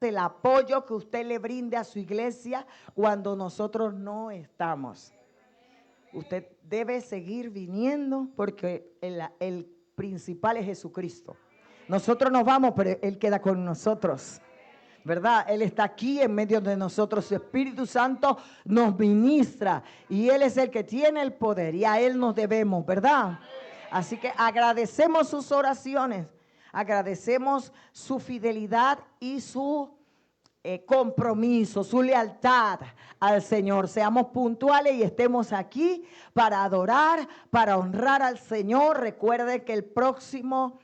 el apoyo que usted le brinde a su iglesia cuando nosotros no estamos. Usted debe seguir viniendo porque el principal es Jesucristo. Nosotros nos vamos, pero Él queda con nosotros, ¿verdad? Él está aquí en medio de nosotros. Su Espíritu Santo nos ministra y Él es el que tiene el poder y a Él nos debemos, ¿verdad? Así que agradecemos sus oraciones, agradecemos su fidelidad y su compromiso, su lealtad al Señor. Seamos puntuales y estemos aquí para adorar, para honrar al Señor. Recuerde que el próximo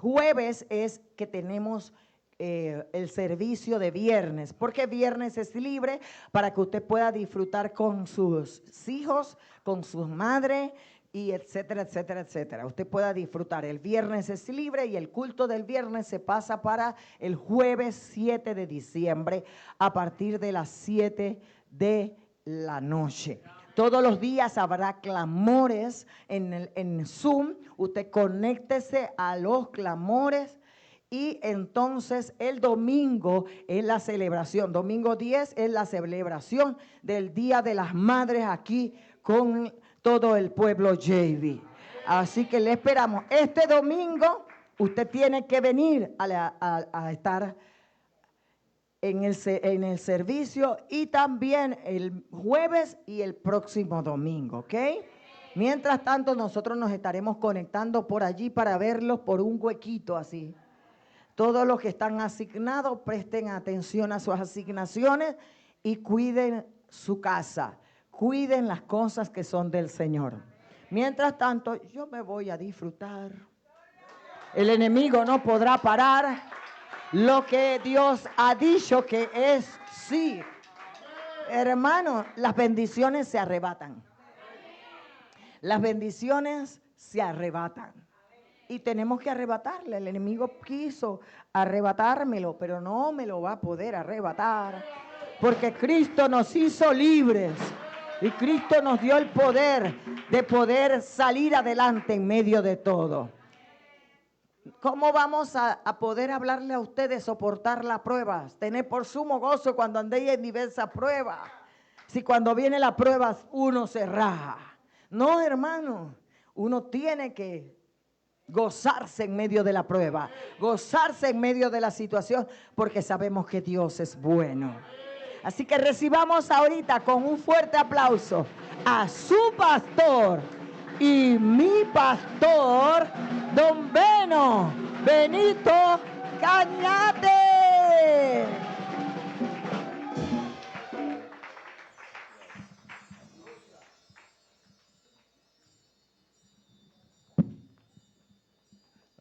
jueves es que tenemos el servicio de viernes, porque viernes es libre para que usted pueda disfrutar con sus hijos, con sus madres, y etcétera, etcétera, etcétera. Usted pueda disfrutar. El viernes es libre y el culto del viernes se pasa para el jueves 7 de diciembre a partir de las 7 de la noche. Todos los días habrá clamores en Zoom. Usted conéctese a los clamores. Y entonces el domingo es la celebración, domingo 10 es la celebración del Día de las Madres aquí con todo el pueblo JV. Así que le esperamos. Este domingo usted tiene que venir a estar en el servicio y también el jueves y el próximo domingo, ¿ok? Mientras tanto nosotros nos estaremos conectando por allí para verlos por un huequito así. Todos los que están asignados, presten atención a sus asignaciones y cuiden su casa. Cuiden las cosas que son del Señor. Mientras tanto, yo me voy a disfrutar. El enemigo no podrá parar lo que Dios ha dicho que es sí. Hermano, las bendiciones se arrebatan. Las bendiciones se arrebatan. Y tenemos que arrebatarle. El enemigo quiso arrebatármelo, pero no me lo va a poder arrebatar. Porque Cristo nos hizo libres. Y Cristo nos dio el poder de poder salir adelante en medio de todo. ¿Cómo vamos a poder hablarle a ustedes, soportar las pruebas? Tener por sumo gozo cuando andéis en diversas pruebas. Si cuando viene la prueba uno se raja. No, hermano. Uno tiene que gozarse en medio de la prueba, gozarse en medio de la situación, porque sabemos que Dios es bueno. Así que recibamos ahorita con un fuerte aplauso a su pastor y mi pastor, don Benito Cañate.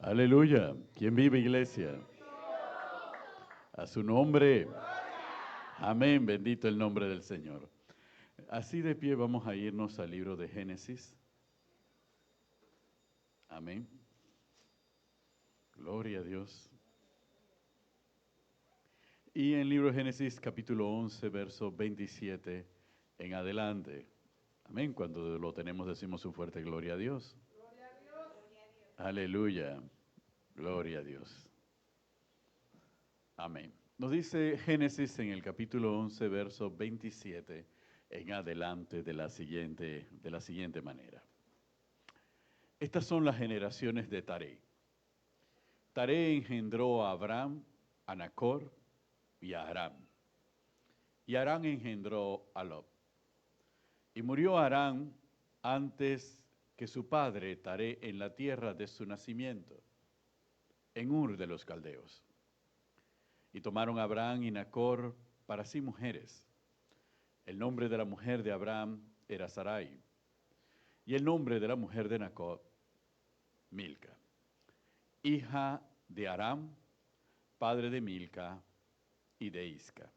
Aleluya. ¿Quién vive, iglesia? A su nombre. Amén. Bendito el nombre del Señor. Así de pie vamos a irnos al libro de Génesis. Amén. Gloria a Dios. Y en el libro de Génesis capítulo 11, verso 27 en adelante. Amén. Cuando lo tenemos decimos un fuerte gloria a Dios. Gloria a Dios. Aleluya. Gloria a Dios. Amén. Nos dice Génesis en el capítulo 11, verso 27 en adelante de la siguiente manera. Estas son las generaciones de Taré. Taré engendró a Abraham, a Nacor y a Harán. Y Harán engendró a Lot. Y murió Harán antes que su padre Taré en la tierra de su nacimiento, en Ur de los Caldeos. Y tomaron a Abraham y Nacor para sí mujeres. El nombre de la mujer de Abraham era Sarai, y el nombre de la mujer de Nacor, Milca, hija de Aram, padre de Milca y de Isca.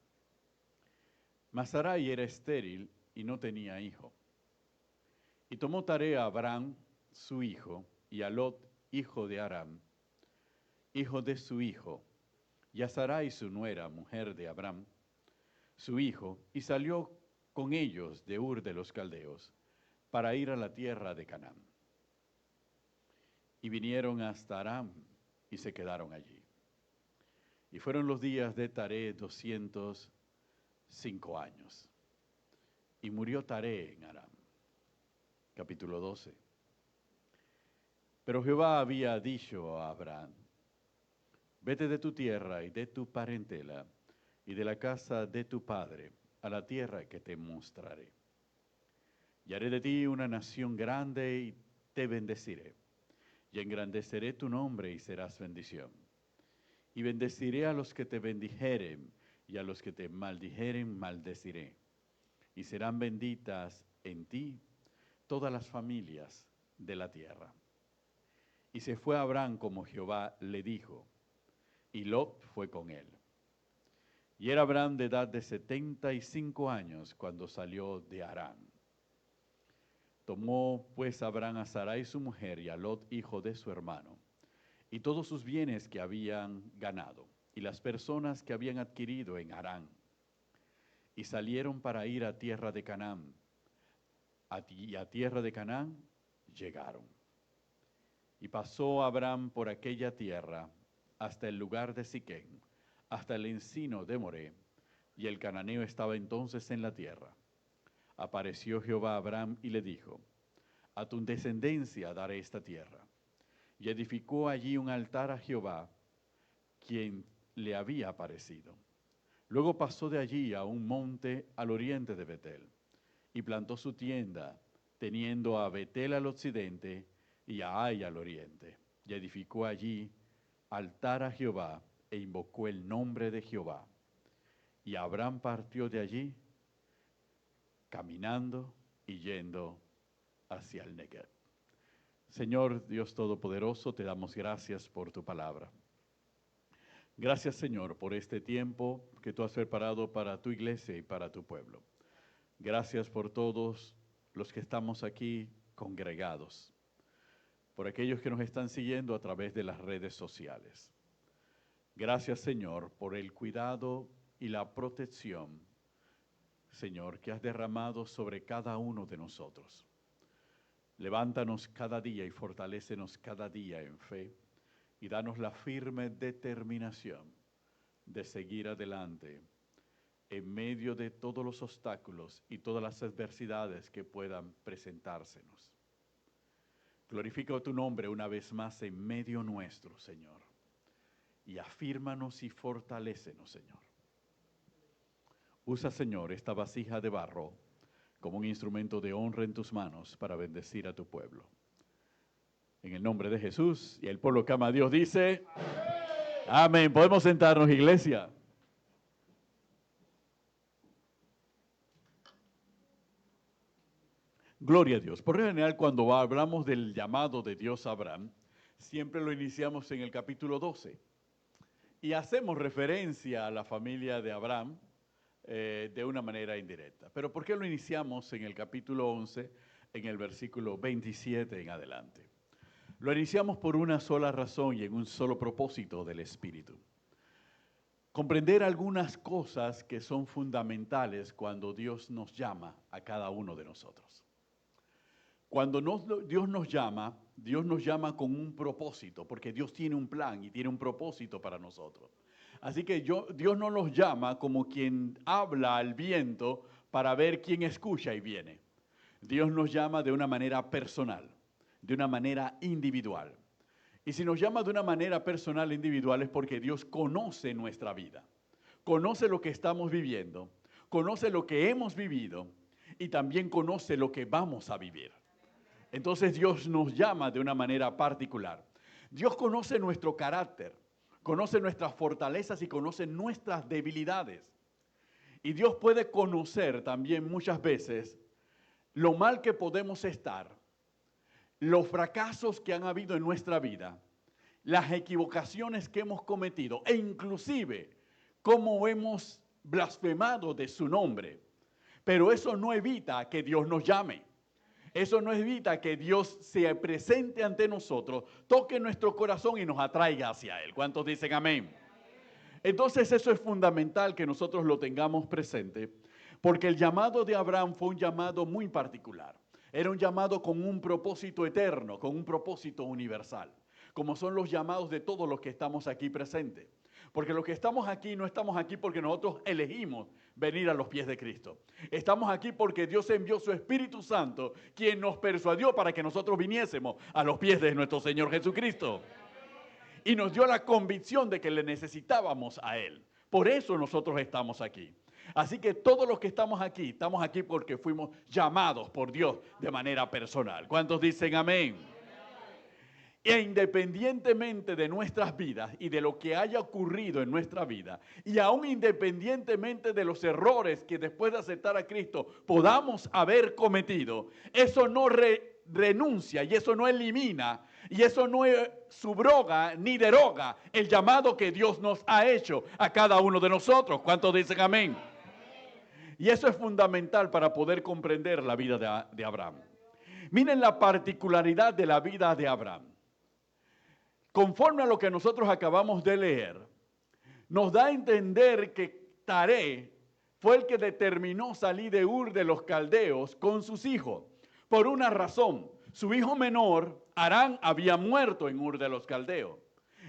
Mas Sarai era estéril y no tenía hijo. Y tomó Taré a Abraham, su hijo, y a Lot, hijo de Aram, hijo de su hijo, y a Sarai su nuera, mujer de Abraham, su hijo, y salió con ellos de Ur de los Caldeos, para ir a la tierra de Canaán. Y vinieron hasta Aram, y se quedaron allí. Y fueron los días de Taré 205 años. Y murió Taré en Aram. Capítulo 12. Pero Jehová había dicho a Abraham: vete de tu tierra y de tu parentela y de la casa de tu padre a la tierra que te mostraré. Y haré de ti una nación grande y te bendeciré. Y engrandeceré tu nombre y serás bendición. Y bendeciré a los que te bendijeren y a los que te maldijeren maldeciré. Y serán benditas en ti todas las familias de la tierra. Y se fue Abraham como Jehová le dijo, y Lot fue con él. Y era Abraham de edad de 75 años cuando salió de Harán. Tomó pues Abraham a Sarai su mujer y a Lot hijo de su hermano, y todos sus bienes que habían ganado, y las personas que habían adquirido en Harán. Y salieron para ir a tierra de Canaán. Y a tierra de Canaán llegaron. Y pasó Abraham por aquella tierra hasta el lugar de Siquén, hasta el encino de Moré, y el cananeo estaba entonces en la tierra. Apareció Jehová a Abraham y le dijo: a tu descendencia daré esta tierra. Y edificó allí un altar a Jehová, quien le había aparecido. Luego pasó de allí a un monte al oriente de Betel, y plantó su tienda, teniendo a Betel al occidente y a Ai al oriente. Y edificó allí altar a Jehová, e invocó el nombre de Jehová. Y Abraham partió de allí, caminando y yendo hacia el Negev. Señor Dios Todopoderoso, te damos gracias por tu palabra. Gracias, Señor, por este tiempo que tú has preparado para tu iglesia y para tu pueblo. Gracias por todos los que estamos aquí congregados, por aquellos que nos están siguiendo a través de las redes sociales. Gracias, Señor, por el cuidado y la protección, Señor, que has derramado sobre cada uno de nosotros. Levántanos cada día y fortalécenos cada día en fe y danos la firme determinación de seguir adelante en medio de todos los obstáculos y todas las adversidades que puedan presentársenos. Glorifica tu nombre una vez más en medio nuestro, Señor, y afírmanos y fortalécenos, Señor. Usa, Señor, esta vasija de barro como un instrumento de honra en tus manos para bendecir a tu pueblo. En el nombre de Jesús, y el pueblo que ama a Dios dice, amén. Amén. Podemos sentarnos, iglesia. Gloria a Dios. Por regla general, cuando hablamos del llamado de Dios a Abraham, siempre lo iniciamos en el capítulo 12. Y hacemos referencia a la familia de Abraham de una manera indirecta. Pero ¿por qué lo iniciamos en el capítulo 11, en el versículo 27 en adelante? Lo iniciamos por una sola razón y en un solo propósito del Espíritu. Comprender algunas cosas que son fundamentales cuando Dios nos llama a cada uno de nosotros. Cuando Dios nos llama con un propósito, porque Dios tiene un plan y tiene un propósito para nosotros. Así que Dios no nos llama como quien habla al viento para ver quién escucha y viene. Dios nos llama de una manera personal, de una manera individual. Y si nos llama de una manera personal e individual es porque Dios conoce nuestra vida, conoce lo que estamos viviendo, conoce lo que hemos vivido y también conoce lo que vamos a vivir. Entonces Dios nos llama de una manera particular. Dios conoce nuestro carácter, conoce nuestras fortalezas y conoce nuestras debilidades. Y Dios puede conocer también muchas veces lo mal que podemos estar, los fracasos que han habido en nuestra vida, las equivocaciones que hemos cometido e inclusive cómo hemos blasfemado de su nombre. Pero eso no evita que Dios nos llame. Eso no evita que Dios se presente ante nosotros, toque nuestro corazón y nos atraiga hacia Él. ¿Cuántos dicen amén? Entonces eso es fundamental que nosotros lo tengamos presente, porque el llamado de Abraham fue un llamado muy particular. Era un llamado con un propósito eterno, con un propósito universal, como son los llamados de todos los que estamos aquí presentes. Porque los que estamos aquí no estamos aquí porque nosotros elegimos venir a los pies de Cristo. Estamos aquí porque Dios envió su Espíritu Santo, quien nos persuadió para que nosotros viniésemos a los pies de nuestro Señor Jesucristo. Y nos dio la convicción de que le necesitábamos a Él. Por eso nosotros estamos aquí. Así que todos los que estamos aquí porque fuimos llamados por Dios de manera personal. ¿Cuántos dicen amén? E independientemente de nuestras vidas y de lo que haya ocurrido en nuestra vida, y aún independientemente de los errores que después de aceptar a Cristo podamos haber cometido, eso no renuncia y eso no elimina y eso no subroga ni deroga el llamado que Dios nos ha hecho a cada uno de nosotros. ¿Cuántos dicen amén? Y eso es fundamental para poder comprender la vida de Abraham. Miren la particularidad de la vida de Abraham. Conforme a lo que nosotros acabamos de leer, nos da a entender que Taré fue el que determinó salir de Ur de los Caldeos con sus hijos. Por una razón, su hijo menor, Harán, había muerto en Ur de los Caldeos.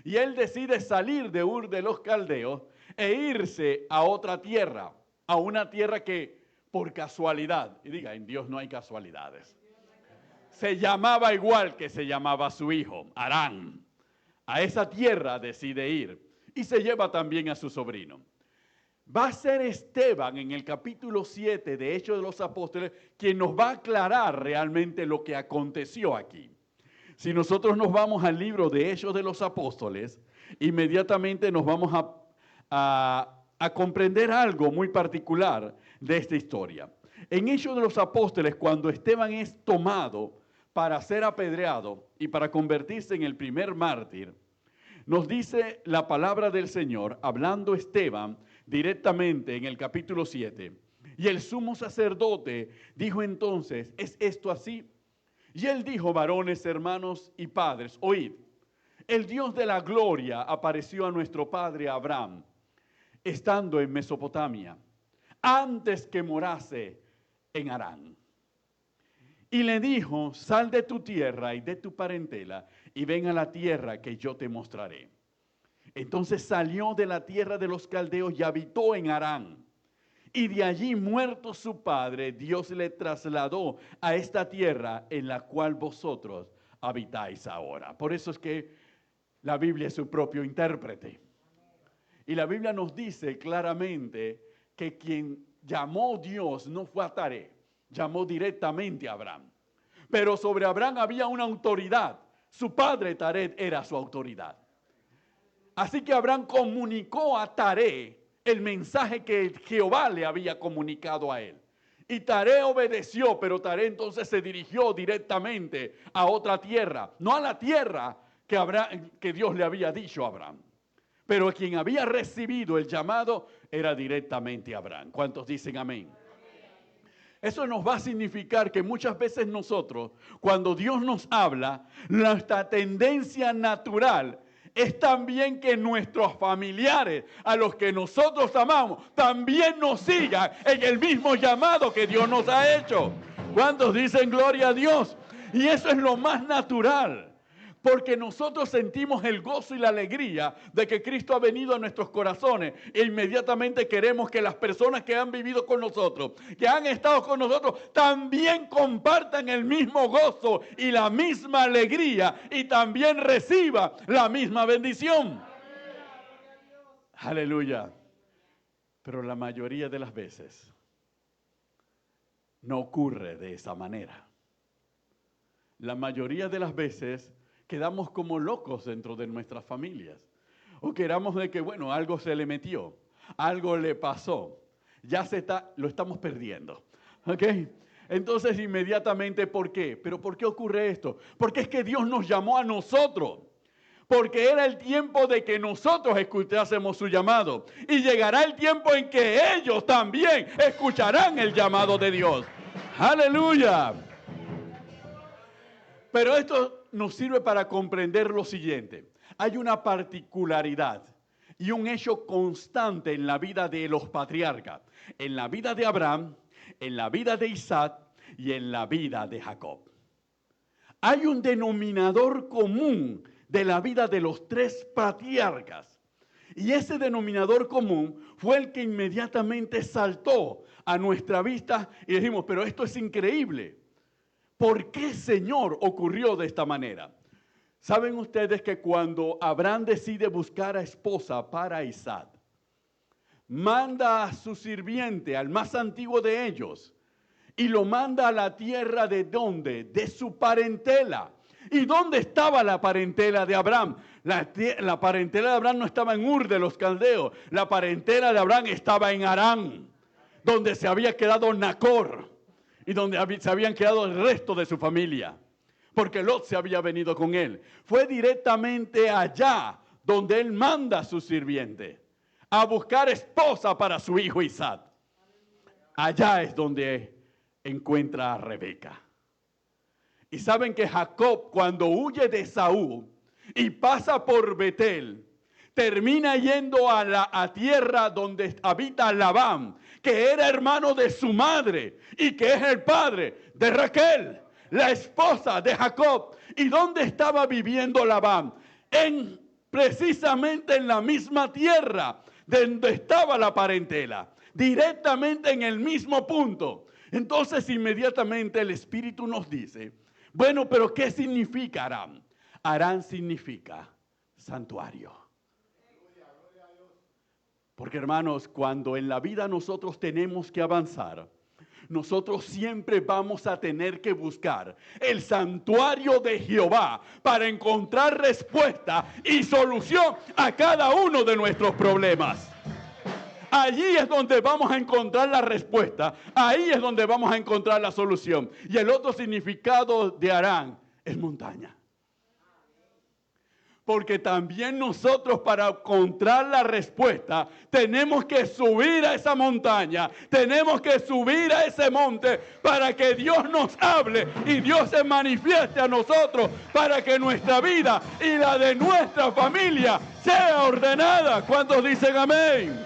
Y él decide salir de Ur de los Caldeos e irse a otra tierra, a una tierra que por casualidad, y diga, en Dios no hay casualidades, se llamaba igual que se llamaba su hijo, Harán. A esa tierra decide ir y se lleva también a su sobrino. Va a ser Esteban en el capítulo 7 de Hechos de los Apóstoles quien nos va a aclarar realmente lo que aconteció aquí. Si nosotros nos vamos al libro de Hechos de los Apóstoles, inmediatamente nos vamos a comprender algo muy particular de esta historia. En Hechos de los Apóstoles, cuando Esteban es tomado para ser apedreado y para convertirse en el primer mártir, nos dice la palabra del Señor, hablando Esteban directamente en el capítulo 7. Y el sumo sacerdote dijo entonces, ¿es esto así? Y él dijo, varones, hermanos y padres, oíd, el Dios de la gloria apareció a nuestro padre Abraham, estando en Mesopotamia, antes que morase en Harán. Y le dijo, sal de tu tierra y de tu parentela y ven a la tierra que yo te mostraré. Entonces salió de la tierra de los caldeos y habitó en Harán. Y de allí, muerto su padre, Dios le trasladó a esta tierra en la cual vosotros habitáis ahora. Por eso es que la Biblia es su propio intérprete. Y la Biblia nos dice claramente que quien llamó Dios no fue a Taré, llamó directamente a Abraham. Pero sobre Abraham había una autoridad. Su padre Taré era su autoridad. Así que Abraham comunicó a Taré el mensaje que Jehová le había comunicado a él. Y Taré obedeció, pero Taré entonces se dirigió directamente a otra tierra, no a la tierra que Dios le había dicho a Abraham. Pero quien había recibido el llamado era directamente Abraham. ¿Cuántos dicen amén? Eso nos va a significar que muchas veces nosotros, cuando Dios nos habla, nuestra tendencia natural es también que nuestros familiares, a los que nosotros amamos, también nos sigan en el mismo llamado que Dios nos ha hecho. ¿Cuántos dicen gloria a Dios? Y eso es lo más natural. Porque nosotros sentimos el gozo y la alegría de que Cristo ha venido a nuestros corazones e inmediatamente queremos que las personas que han vivido con nosotros, que han estado con nosotros, también compartan el mismo gozo y la misma alegría y también reciban la misma bendición. Aleluya. Pero la mayoría de las veces no ocurre de esa manera. La mayoría de las veces quedamos como locos dentro de nuestras familias. O queramos de que, bueno, algo se le metió, algo le pasó, lo estamos perdiendo. ¿Ok? Entonces inmediatamente, ¿por qué? ¿Pero por qué ocurre esto? Porque es que Dios nos llamó a nosotros. Porque era el tiempo de que nosotros escuchásemos su llamado. Y llegará el tiempo en que ellos también escucharán el llamado de Dios. ¡Aleluya! Pero esto nos sirve para comprender lo siguiente. Hay una particularidad y un hecho constante en la vida de los patriarcas. En la vida de Abraham, en la vida de Isaac y en la vida de Jacob. Hay un denominador común de la vida de los tres patriarcas. Y ese denominador común fue el que inmediatamente saltó a nuestra vista y dijimos, pero esto es increíble. ¿Por qué, Señor, ocurrió de esta manera? ¿Saben ustedes que cuando Abraham decide buscar a esposa para Isaac, manda a su sirviente, al más antiguo de ellos, y lo manda a la tierra de ¿dónde? De su parentela. ¿Y dónde estaba la parentela de Abraham? La parentela de Abraham no estaba en Ur de los Caldeos. La parentela de Abraham estaba en Harán, donde se había quedado Nacor y donde se habían quedado el resto de su familia, porque Lot se había venido con él. Fue directamente allá donde él manda a su sirviente a buscar esposa para su hijo Isaac. Allá es donde encuentra a Rebeca. Y saben que Jacob, cuando huye de Saúl y pasa por Betel, termina yendo a tierra donde habita Labán, que era hermano de su madre y que es el padre de Raquel, la esposa de Jacob. ¿Y dónde estaba viviendo Labán? Precisamente en la misma tierra donde estaba la parentela, directamente en el mismo punto. Entonces inmediatamente el Espíritu nos dice, bueno, pero ¿qué significa Harán? Harán significa santuario. Porque hermanos, cuando en la vida nosotros tenemos que avanzar, nosotros siempre vamos a tener que buscar el santuario de Jehová para encontrar respuesta y solución a cada uno de nuestros problemas. Allí es donde vamos a encontrar la respuesta. Ahí es donde vamos a encontrar la solución. Y el otro significado de Harán es montaña. Porque también nosotros para encontrar la respuesta tenemos que subir a esa montaña, tenemos que subir a ese monte para que Dios nos hable y Dios se manifieste a nosotros para que nuestra vida y la de nuestra familia sea ordenada. ¿Cuántos dicen amén?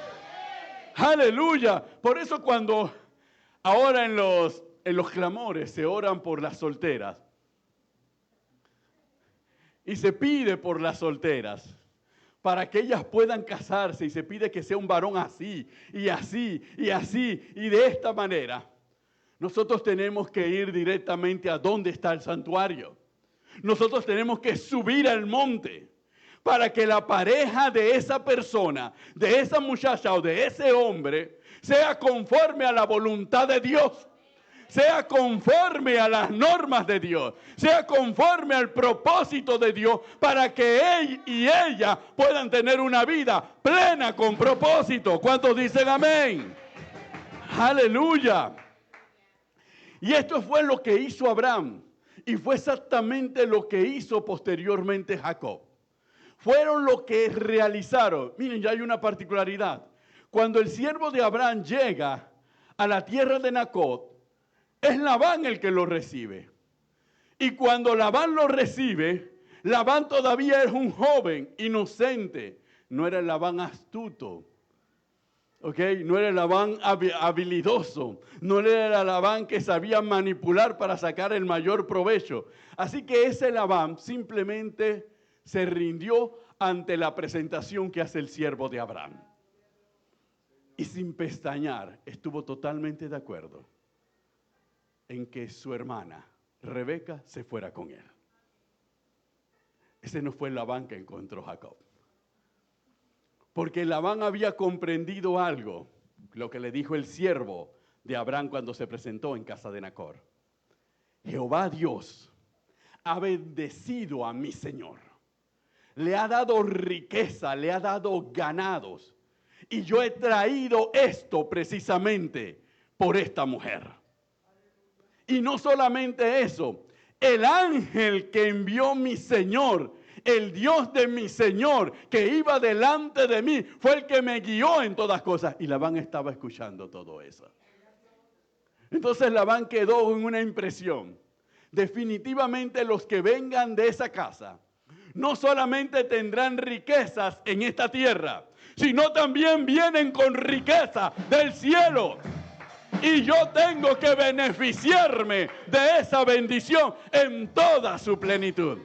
Aleluya. Por eso cuando ahora en los clamores se oran por las solteras, y se pide por las solteras, para que ellas puedan casarse, y se pide que sea un varón así, y así, y así, y de esta manera. Nosotros tenemos que ir directamente a donde está el santuario. Nosotros tenemos que subir al monte, para que la pareja de esa persona, de esa muchacha o de ese hombre, sea conforme a la voluntad de Dios. Sea conforme a las normas de Dios, sea conforme al propósito de Dios, para que él y ella puedan tener una vida plena con propósito. ¿Cuántos dicen amén? Aleluya. Y esto fue lo que hizo Abraham, y fue exactamente lo que hizo posteriormente Jacob. Fueron lo que realizaron. Miren, ya hay una particularidad. Cuando el siervo de Abraham llega a la tierra de Nacot, es Labán el que lo recibe. Y cuando Labán lo recibe, Labán todavía es un joven inocente. No era el Labán astuto. ¿Ok? No era el Labán habilidoso. No era el Labán que sabía manipular para sacar el mayor provecho. Así que ese Labán simplemente se rindió ante la presentación que hace el siervo de Abraham. Y sin pestañear, estuvo totalmente de acuerdo en que su hermana Rebeca se fuera con él. Ese no fue el Labán que encontró Jacob. Porque Labán había comprendido algo, lo que le dijo el siervo de Abraham cuando se presentó en casa de Nacor. Jehová Dios ha bendecido a mi Señor. Le ha dado riqueza, le ha dado ganados. Y yo he traído esto precisamente por esta mujer. Y no solamente eso, el ángel que envió mi Señor, el Dios de mi Señor, que iba delante de mí, fue el que me guió en todas cosas. Y Labán estaba escuchando todo eso. Entonces Labán quedó en una impresión. Definitivamente los que vengan de esa casa, no solamente tendrán riquezas en esta tierra, sino también vienen con riqueza del cielo. Y yo tengo que beneficiarme de esa bendición en toda su plenitud.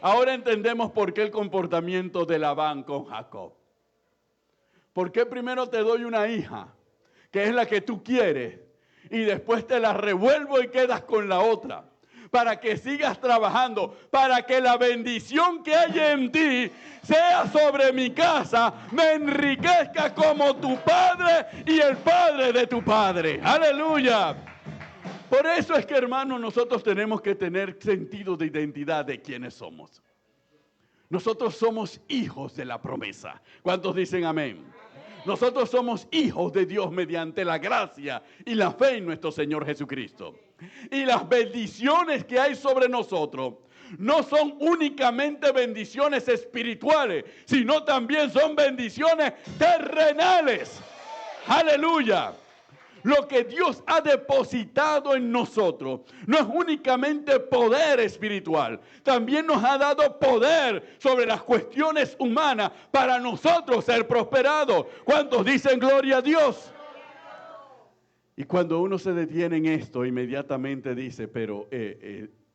Ahora entendemos por qué el comportamiento de Labán con Jacob. ¿Por qué primero te doy una hija, que es la que tú quieres, y después te la revuelvo y quedas con la otra? Para que sigas trabajando, para que la bendición que hay en ti sea sobre mi casa, me enriquezca como tu padre y el padre de tu padre. ¡Aleluya! Por eso es que, hermanos, nosotros tenemos que tener sentido de identidad de quiénes somos. Nosotros somos hijos de la promesa. ¿Cuántos dicen amén? Nosotros somos hijos de Dios mediante la gracia y la fe en nuestro Señor Jesucristo. Y las bendiciones que hay sobre nosotros no son únicamente bendiciones espirituales, sino también son bendiciones terrenales. ¡Aleluya! Lo que Dios ha depositado en nosotros no es únicamente poder espiritual, también nos ha dado poder sobre las cuestiones humanas para nosotros ser prosperados. ¿Cuántos dicen gloria a Dios? Y cuando uno se detiene en esto, inmediatamente dice, pero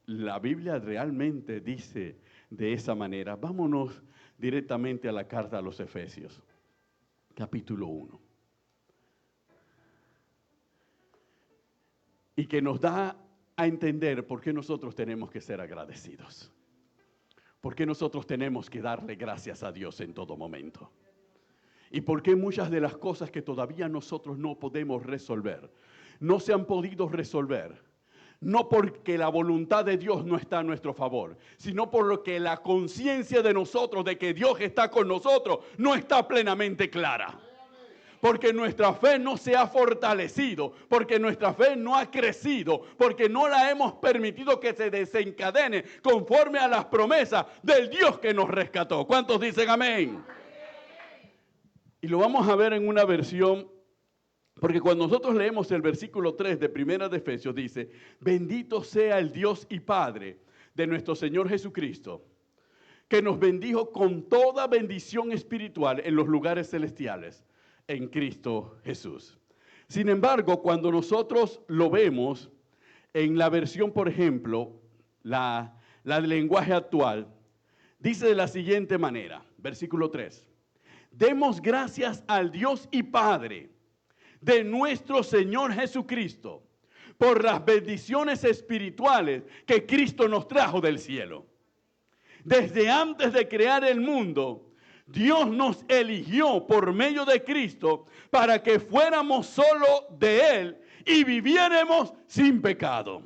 la Biblia realmente dice de esa manera. Vámonos directamente a la carta a los Efesios, capítulo 1. Y que nos da a entender por qué nosotros tenemos que ser agradecidos. Por qué nosotros tenemos que darle gracias a Dios en todo momento. Y por qué muchas de las cosas que todavía nosotros no podemos resolver, no se han podido resolver. No porque la voluntad de Dios no está a nuestro favor, sino porque la conciencia de nosotros de que Dios está con nosotros no está plenamente clara. Porque nuestra fe no se ha fortalecido, porque nuestra fe no ha crecido, porque no la hemos permitido que se desencadene conforme a las promesas del Dios que nos rescató. ¿Cuántos dicen amén? Y lo vamos a ver en una versión, porque cuando nosotros leemos el versículo 3 de Primera de Efesios, dice, bendito sea el Dios y Padre de nuestro Señor Jesucristo, que nos bendijo con toda bendición espiritual en los lugares celestiales, en Cristo Jesús. Sin embargo, cuando nosotros lo vemos en la versión, por ejemplo, la del lenguaje actual, dice de la siguiente manera, versículo 3. Demos gracias al Dios y Padre de nuestro Señor Jesucristo por las bendiciones espirituales que Cristo nos trajo del cielo. Desde antes de crear el mundo, Dios nos eligió por medio de Cristo para que fuéramos solo de Él y viviéramos sin pecado.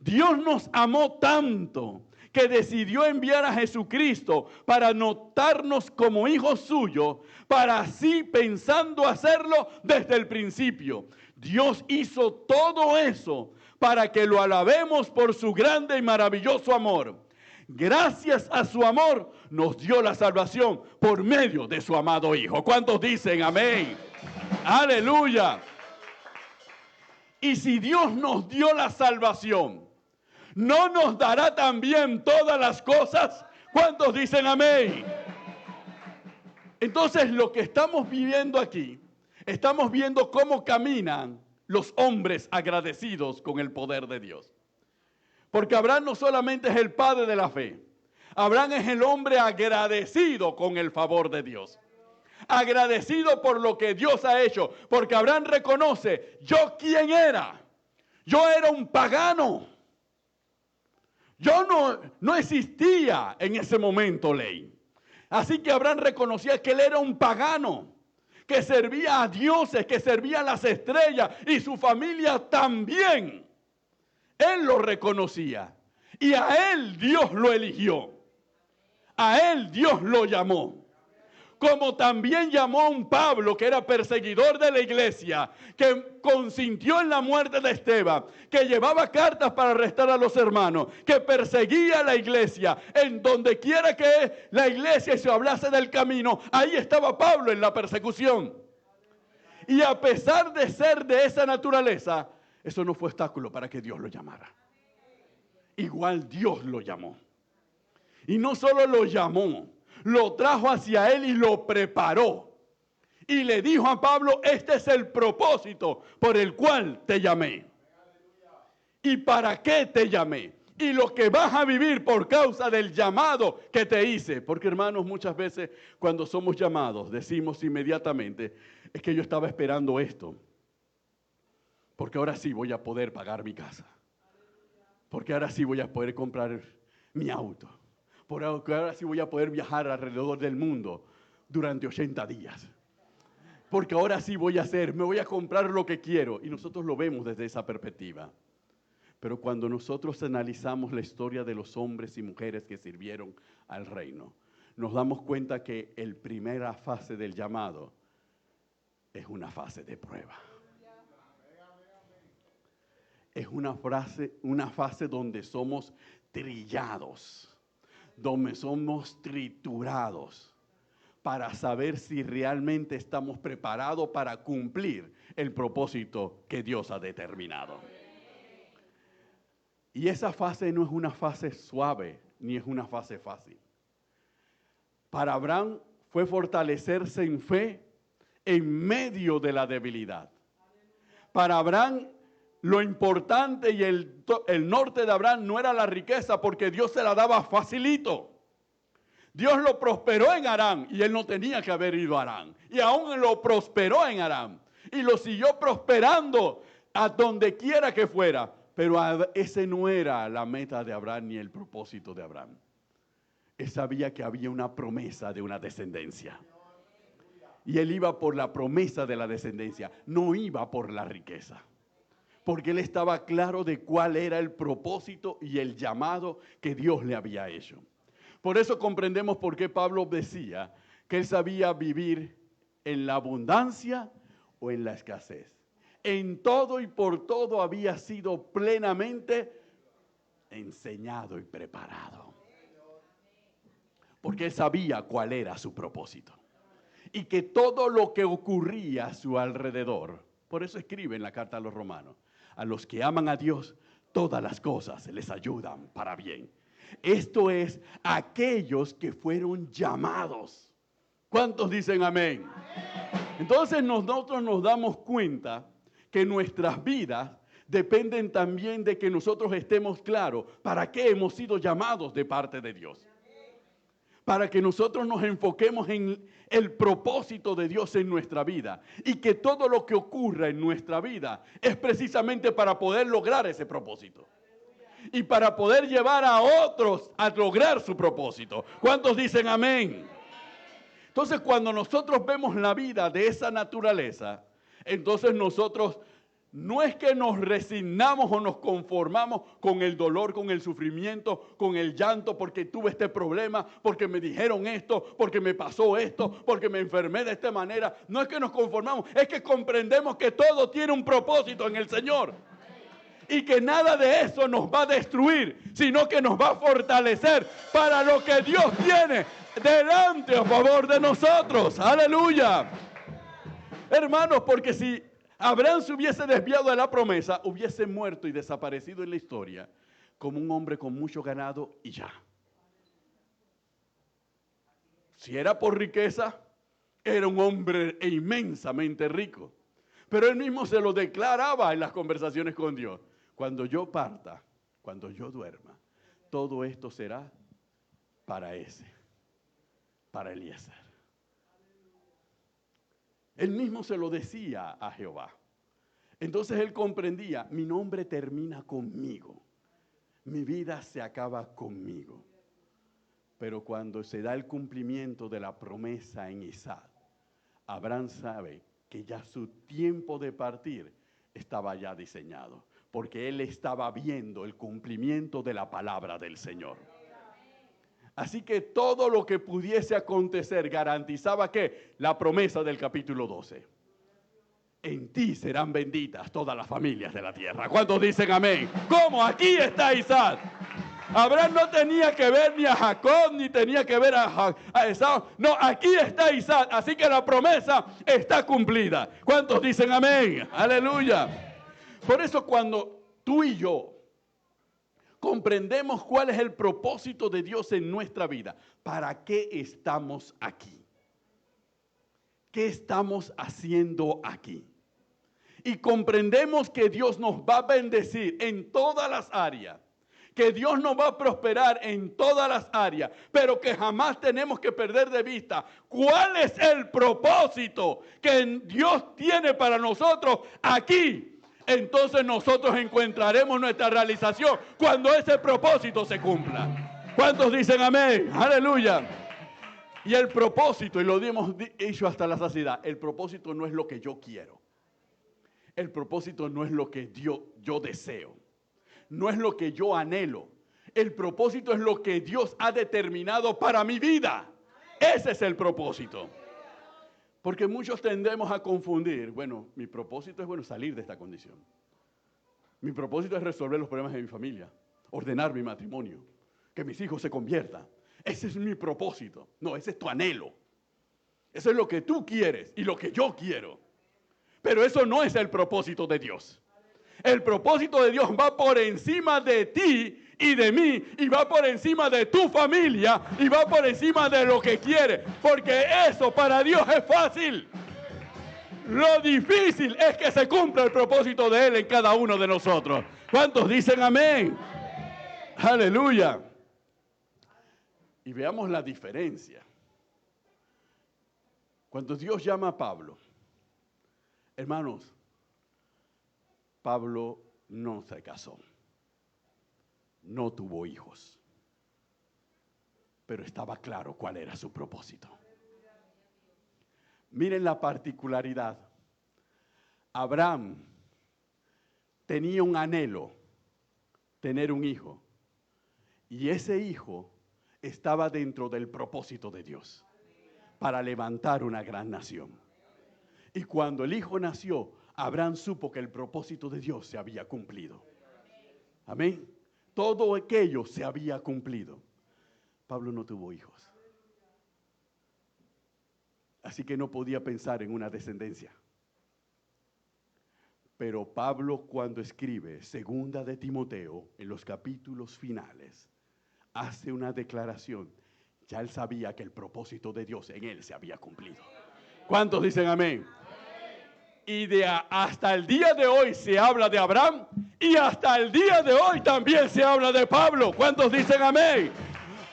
Dios nos amó tanto que decidió enviar a Jesucristo para anotarnos como hijos suyos, para así pensando hacerlo desde el principio. Dios hizo todo eso para que lo alabemos por su grande y maravilloso amor. Gracias a su amor nos dio la salvación por medio de su amado Hijo. ¿Cuántos dicen amén? Aleluya. Y si Dios nos dio la salvación, ¿no nos dará también todas las cosas? ¿Cuántos dicen amén? Entonces lo que estamos viviendo aquí, estamos viendo cómo caminan los hombres agradecidos con el poder de Dios. Porque Abraham no solamente es el padre de la fe, Abraham es el hombre agradecido con el favor de Dios. Agradecido por lo que Dios ha hecho, porque Abraham reconoce, ¿yo quién era? Yo era un pagano. Yo no existía en ese momento ley. Así que Abraham reconocía que él era un pagano, que servía a dioses, que servía a las estrellas y su familia también. Él lo reconocía y a él Dios lo eligió. A él Dios lo llamó. Como también llamó a un Pablo que era perseguidor de la iglesia, que consintió en la muerte de Esteban, que llevaba cartas para arrestar a los hermanos, que perseguía a la iglesia. En donde quiera que la iglesia se hablase del camino, ahí estaba Pablo en la persecución. Y a pesar de ser de esa naturaleza, eso no fue obstáculo para que Dios lo llamara. Igual Dios lo llamó. Y no solo lo llamó, lo trajo hacia él y lo preparó. Y le dijo a Pablo, este es el propósito por el cual te llamé. ¿Y para qué te llamé? y lo que vas a vivir por causa del llamado que te hice. Porque hermanos, muchas veces cuando somos llamados decimos inmediatamente, es que yo estaba esperando esto, porque ahora sí voy a poder pagar mi casa, porque ahora sí voy a poder comprar mi auto, porque ahora sí voy a poder viajar alrededor del mundo durante 80 días. Porque ahora sí me voy a comprar lo que quiero. Y nosotros lo vemos desde esa perspectiva. Pero cuando nosotros analizamos la historia de los hombres y mujeres que sirvieron al reino, nos damos cuenta que la primera fase del llamado es una fase de prueba. Es una fase donde somos trillados, donde somos triturados, para saber si realmente estamos preparados para cumplir el propósito que Dios ha determinado. Y esa fase no es una fase suave, ni es una fase fácil. Para Abraham fue fortalecerse en fe en medio de la debilidad. Para Abraham, lo importante y el norte de Abraham no era la riqueza, porque Dios se la daba facilito. Dios lo prosperó en Aram y él no tenía que haber ido a Aram. Y aún lo prosperó en Aram. Y lo siguió prosperando a donde quiera que fuera. Pero ese no era la meta de Abraham ni el propósito de Abraham. Él sabía que había una promesa de una descendencia. Y él iba por la promesa de la descendencia, no iba por la riqueza. Porque él estaba claro de cuál era el propósito y el llamado que Dios le había hecho. Por eso comprendemos por qué Pablo decía que él sabía vivir en la abundancia o en la escasez. En todo y por todo había sido plenamente enseñado y preparado. Porque él sabía cuál era su propósito. Y que todo lo que ocurría a su alrededor, por eso escribe en la carta a los romanos, a los que aman a Dios, todas las cosas les ayudan para bien. Esto es, aquellos que fueron llamados. ¿Cuántos dicen amén? Entonces nosotros nos damos cuenta que nuestras vidas dependen también de que nosotros estemos claros para qué hemos sido llamados de parte de Dios. Para que nosotros nos enfoquemos en el propósito de Dios en nuestra vida. Y que todo lo que ocurra en nuestra vida es precisamente para poder lograr ese propósito. Y para poder llevar a otros a lograr su propósito. ¿Cuántos dicen amén? Entonces, cuando nosotros vemos la vida de esa naturaleza, entonces nosotros no es que nos resignamos o nos conformamos con el dolor, con el sufrimiento, con el llanto, porque tuve este problema, porque me dijeron esto, porque me pasó esto, porque me enfermé de esta manera. No es que nos conformamos, es que comprendemos que todo tiene un propósito en el Señor. Y que nada de eso nos va a destruir, sino que nos va a fortalecer para lo que Dios tiene delante a favor de nosotros. ¡Aleluya! Hermanos, porque si Abraham se hubiese desviado de la promesa, hubiese muerto y desaparecido en la historia como un hombre con mucho ganado y ya. Si era por riqueza, era un hombre inmensamente rico. Pero él mismo se lo declaraba en las conversaciones con Dios. Cuando yo parta, cuando yo duerma, todo esto será para Eliezer. Él mismo se lo decía a Jehová. Entonces él comprendía, mi nombre termina conmigo. Mi vida se acaba conmigo. Pero cuando se da el cumplimiento de la promesa en Isaac, Abraham sabe que ya su tiempo de partir estaba ya diseñado. Porque él estaba viendo el cumplimiento de la palabra del Señor. Así que todo lo que pudiese acontecer garantizaba que la promesa del capítulo 12. En ti serán benditas todas las familias de la tierra. ¿Cuántos dicen amén? ¿Cómo? Aquí está Isaac. Abraham no tenía que ver ni a Jacob, ni tenía que ver a Esaú. No, aquí está Isaac. Así que la promesa está cumplida. ¿Cuántos dicen amén? Aleluya. Por eso cuando tú y yo comprendemos cuál es el propósito de Dios en nuestra vida, ¿para qué estamos aquí? ¿Qué estamos haciendo aquí? Y comprendemos que Dios nos va a bendecir en todas las áreas, que Dios nos va a prosperar en todas las áreas, pero que jamás tenemos que perder de vista cuál es el propósito que Dios tiene para nosotros aquí. Entonces nosotros encontraremos nuestra realización cuando ese propósito se cumpla. ¿Cuántos dicen amén? Aleluya. Y el propósito, y lo hemos dicho hasta la saciedad, el propósito no es lo que yo quiero. El propósito no es lo que yo deseo. No es lo que yo anhelo. El propósito es lo que Dios ha determinado para mi vida. Ese es el propósito. Porque muchos tendemos a confundir, bueno, mi propósito es salir de esta condición. Mi propósito es resolver los problemas de mi familia, ordenar mi matrimonio, que mis hijos se conviertan. Ese es mi propósito. No, ese es tu anhelo. Eso es lo que tú quieres y lo que yo quiero. Pero eso no es el propósito de Dios. El propósito de Dios va por encima de ti y de mí, y va por encima de tu familia, y va por encima de lo que quiere, porque eso para Dios es fácil. Lo difícil es que se cumpla el propósito de Él en cada uno de nosotros. ¿Cuántos dicen amén? Aleluya. Y veamos la diferencia. Cuando Dios llama a Pablo, hermanos, Pablo no se casó, no tuvo hijos, pero estaba claro cuál era su propósito. Miren la particularidad. Abraham tenía un anhelo, tener un hijo, y ese hijo estaba dentro del propósito de Dios para levantar una gran nación. Y cuando el hijo nació, Abraham supo que el propósito de Dios se había cumplido. Amén. Todo aquello se había cumplido. Pablo no tuvo hijos. Así que no podía pensar en una descendencia. Pero Pablo, cuando escribe Segunda de Timoteo, en los capítulos finales, hace una declaración. Ya él sabía que el propósito de Dios en él se había cumplido. ¿Cuántos dicen amén? Y hasta el día de hoy se habla de Abraham, y hasta el día de hoy también se habla de Pablo. ¿Cuántos dicen amén?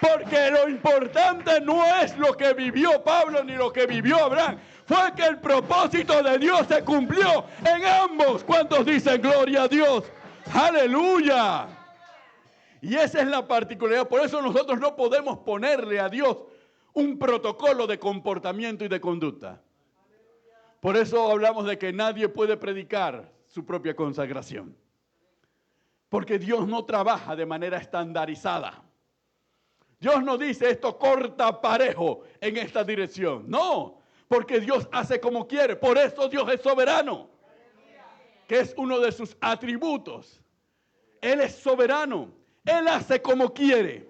Porque lo importante no es lo que vivió Pablo ni lo que vivió Abraham. Fue que el propósito de Dios se cumplió en ambos. ¿Cuántos dicen gloria a Dios? ¡Aleluya! Y esa es la particularidad. Por eso nosotros no podemos ponerle a Dios un protocolo de comportamiento y de conducta. Por eso hablamos de que nadie puede predicar su propia consagración. Porque Dios no trabaja de manera estandarizada. Dios no dice esto corta parejo en esta dirección. No, porque Dios hace como quiere. Por eso Dios es soberano, que es uno de sus atributos. Él es soberano. Él hace como quiere,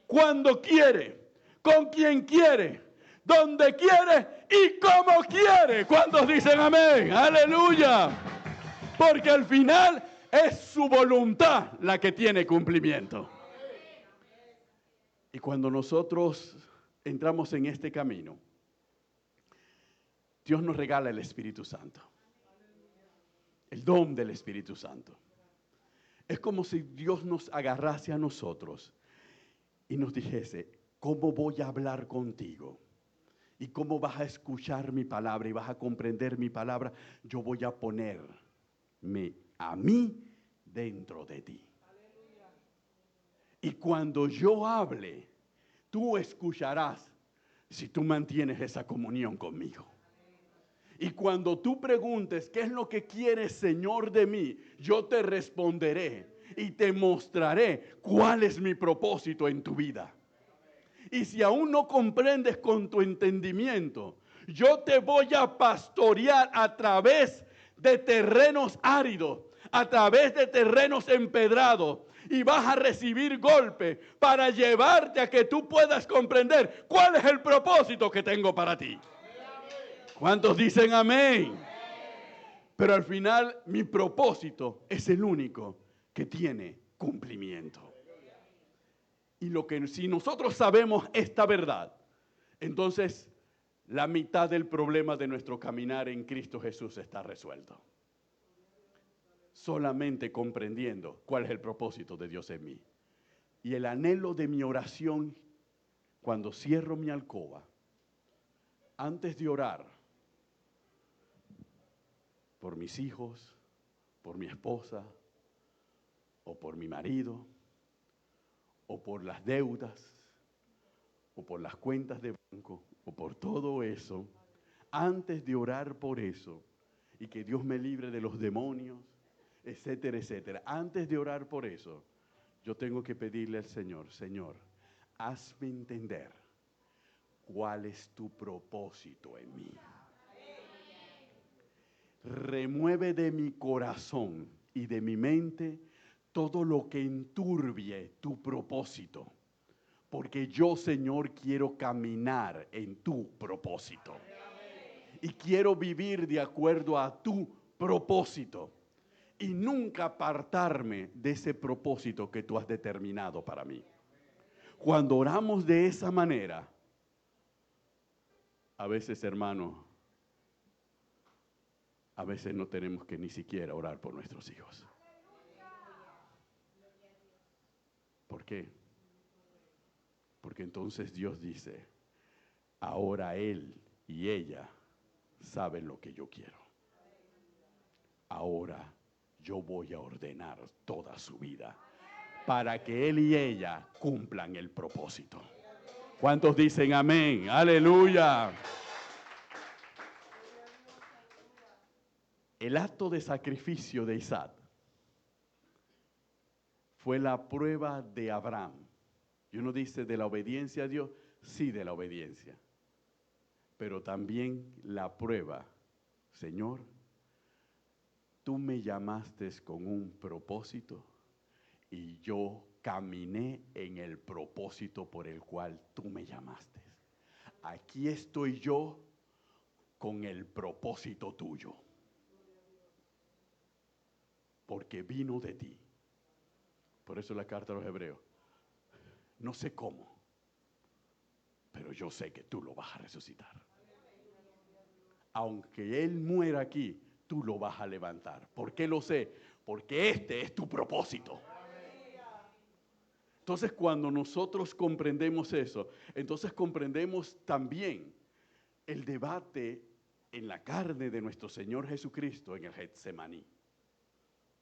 cuando quiere, con quien quiere, donde quiere y como quiere. ¿Cuántos dicen amén? Aleluya. Porque al final es su voluntad la que tiene cumplimiento. Y cuando nosotros entramos en este camino, Dios nos regala el Espíritu Santo. El don del Espíritu Santo. Es como si Dios nos agarrase a nosotros y nos dijese, ¿cómo voy a hablar contigo? ¿Y cómo vas a escuchar mi palabra y vas a comprender mi palabra? Yo voy a ponerme a mí dentro de ti. Y cuando yo hable, tú escucharás si tú mantienes esa comunión conmigo. Y cuando tú preguntes, ¿qué es lo que quieres, Señor, de mí? Yo te responderé y te mostraré cuál es mi propósito en tu vida. Y si aún no comprendes con tu entendimiento, yo te voy a pastorear a través de terrenos áridos, a través de terrenos empedrados, y vas a recibir golpes para llevarte a que tú puedas comprender cuál es el propósito que tengo para ti. ¿Cuántos dicen amén? Pero al final mi propósito es el único que tiene cumplimiento. Y si nosotros sabemos esta verdad, entonces la mitad del problema de nuestro caminar en Cristo Jesús está resuelto. Solamente comprendiendo cuál es el propósito de Dios en mí. Y el anhelo de mi oración, cuando cierro mi alcoba, antes de orar por mis hijos, por mi esposa, o por mi marido, o por las deudas, o por las cuentas de banco, o por todo eso, antes de orar por eso, y que Dios me libre de los demonios, etcétera, etcétera, antes de orar por eso, yo tengo que pedirle al Señor, Señor, hazme entender cuál es tu propósito en mí. Remueve de mi corazón y de mi mente todo lo que enturbie tu propósito. Porque yo, Señor, quiero caminar en tu propósito. Y quiero vivir de acuerdo a tu propósito. Y nunca apartarme de ese propósito que tú has determinado para mí. Cuando oramos de esa manera, a veces, hermano, a veces no tenemos que ni siquiera orar por nuestros hijos. ¿Por qué? Porque entonces Dios dice, ahora él y ella saben lo que yo quiero. Ahora yo voy a ordenar toda su vida para que él y ella cumplan el propósito. ¿Cuántos dicen amén? ¡Aleluya! El acto de sacrificio de Isaac fue la prueba de Abraham. Y uno dice de la obediencia a Dios, sí, de la obediencia. Pero también la prueba, Señor, tú me llamaste con un propósito y yo caminé en el propósito por el cual tú me llamaste. Aquí estoy yo con el propósito tuyo. Porque vino de ti. Por eso la carta a los Hebreos. No sé cómo, pero yo sé que tú lo vas a resucitar. Aunque Él muera aquí, tú lo vas a levantar. ¿Por qué lo sé? Porque este es tu propósito. Entonces, cuando nosotros comprendemos eso, entonces comprendemos también el debate en la carne de nuestro Señor Jesucristo en el Getsemaní.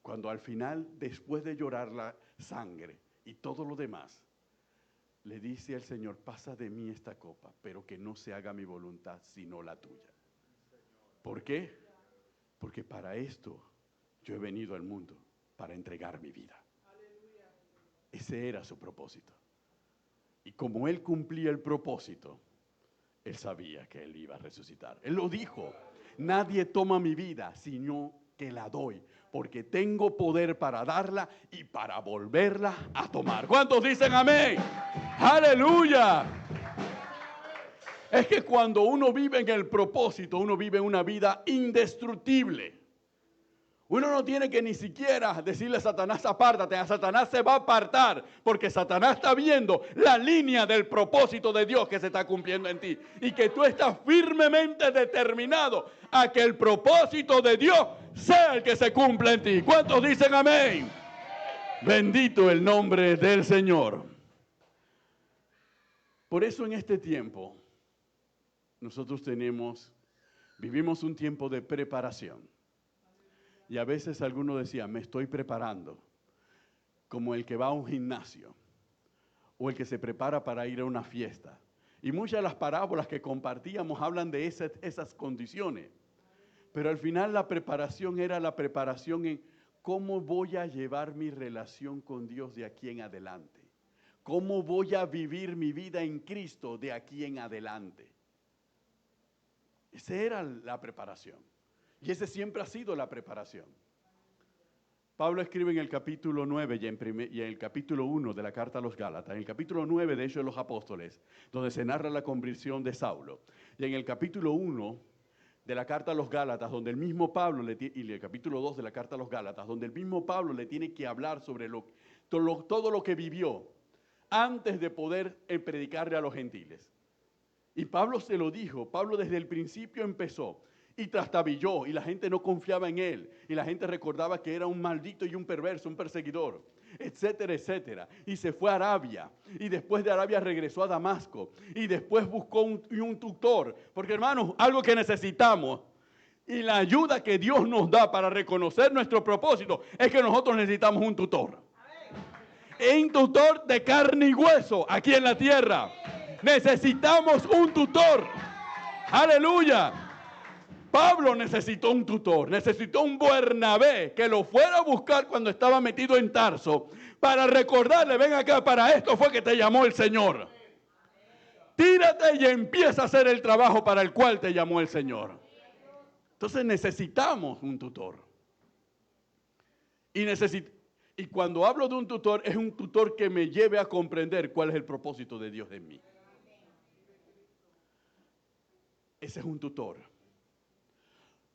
Cuando al final, después de llorar la sangre y todo lo demás, le dice al Señor, pasa de mí esta copa, pero que no se haga mi voluntad, sino la tuya. ¿Por qué? Porque para esto yo he venido al mundo, para entregar mi vida. Ese era su propósito. Y como Él cumplía el propósito, Él sabía que Él iba a resucitar. Él lo dijo, nadie toma mi vida, sino que la doy, porque tengo poder para darla y para volverla a tomar. ¿Cuántos dicen amén? ¡Aleluya! Es que cuando uno vive en el propósito, uno vive una vida indestructible. Uno no tiene que ni siquiera decirle a Satanás, apártate. A Satanás se va a apartar, porque Satanás está viendo la línea del propósito de Dios que se está cumpliendo en ti. Y que tú estás firmemente determinado a que el propósito de Dios sea el que se cumpla en ti. ¿Cuántos dicen amén? Bendito el nombre del Señor. Por eso en este tiempo, nosotros vivimos un tiempo de preparación. Y a veces algunos decían, me estoy preparando, como el que va a un gimnasio o el que se prepara para ir a una fiesta. Y muchas de las parábolas que compartíamos hablan de esas condiciones. Pero al final la preparación era la preparación en cómo voy a llevar mi relación con Dios de aquí en adelante. Cómo voy a vivir mi vida en Cristo de aquí en adelante. Esa era la preparación. Y ese siempre ha sido la preparación. Pablo escribe en el capítulo 9 y en el capítulo 1 de la carta a los Gálatas, en el capítulo 9 de Hechos de los Apóstoles, donde se narra la conversión de Saulo. Y en el capítulo 1 de la carta a los Gálatas, donde el mismo Pablo, y el capítulo 2 de la carta a los Gálatas, donde el mismo Pablo le tiene que hablar sobre todo lo que vivió antes de poder predicarle a los gentiles. Y Pablo se lo dijo, Pablo desde el principio empezó. y trastabilló y la gente no confiaba en él y la gente recordaba que era un maldito y un perverso, un perseguidor, etcétera, etcétera. Y se fue a Arabia y después de Arabia regresó a Damasco y después buscó un tutor. Porque hermanos, algo que necesitamos y la ayuda que Dios nos da para reconocer nuestro propósito es que nosotros necesitamos un tutor. Un tutor de carne y hueso aquí en la tierra. Necesitamos un tutor. Aleluya. Pablo necesitó un tutor, necesitó un Bernabé que lo fuera a buscar cuando estaba metido en Tarso para recordarle, ven acá, para esto fue que te llamó el Señor. Tírate y empieza a hacer el trabajo para el cual te llamó el Señor. Entonces necesitamos un tutor. Y cuando hablo de un tutor, es un tutor que me lleve a comprender cuál es el propósito de Dios en mí. Ese es un tutor.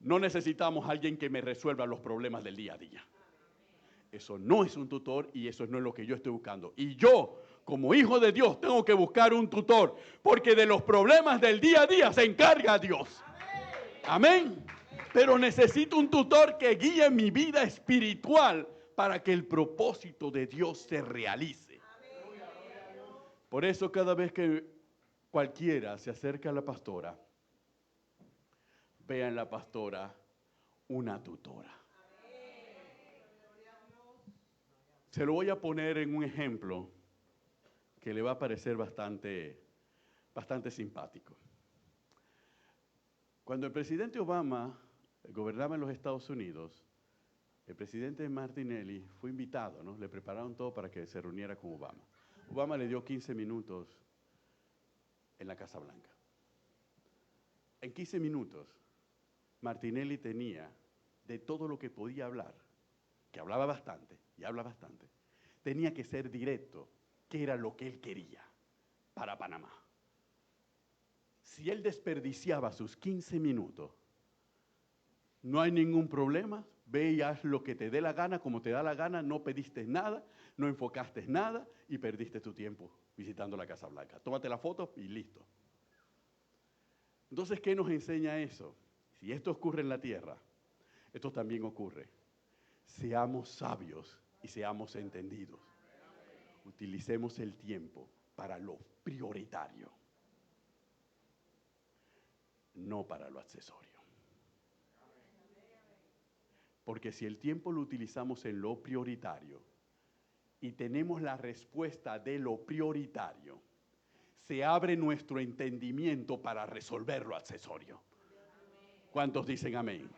No necesitamos a alguien que me resuelva los problemas del día a día. Eso no es un tutor y eso no es lo que yo estoy buscando. Y yo, como hijo de Dios, tengo que buscar un tutor, porque de los problemas del día a día se encarga Dios. Amén. Pero necesito un tutor que guíe mi vida espiritual para que el propósito de Dios se realice. Por eso cada vez que cualquiera se acerca a la pastora, vea en la pastora una tutora. Se lo voy a poner en un ejemplo que le va a parecer bastante simpático. Cuando el presidente Obama gobernaba en los Estados Unidos, el presidente Martinelli fue invitado, ¿no? Le prepararon todo para que se reuniera con Obama. Obama le dio 15 minutos en la Casa Blanca. En 15 minutos, Martinelli tenía de todo lo que podía hablar, que hablaba bastante y habla bastante, tenía que ser directo, que era lo que él quería para Panamá. Si él desperdiciaba sus 15 minutos, no hay ningún problema, ve y haz lo que te dé la gana, como te da la gana, no pediste nada, no enfocaste nada y perdiste tu tiempo visitando la Casa Blanca. Tómate la foto y listo. Entonces, ¿qué nos enseña eso? Si esto ocurre en la tierra, esto también ocurre. Seamos sabios y seamos entendidos. Utilicemos el tiempo para lo prioritario, no para lo accesorio. Porque si el tiempo lo utilizamos en lo prioritario y tenemos la respuesta de lo prioritario, se abre nuestro entendimiento para resolver lo accesorio. ¿Cuántos dicen amén?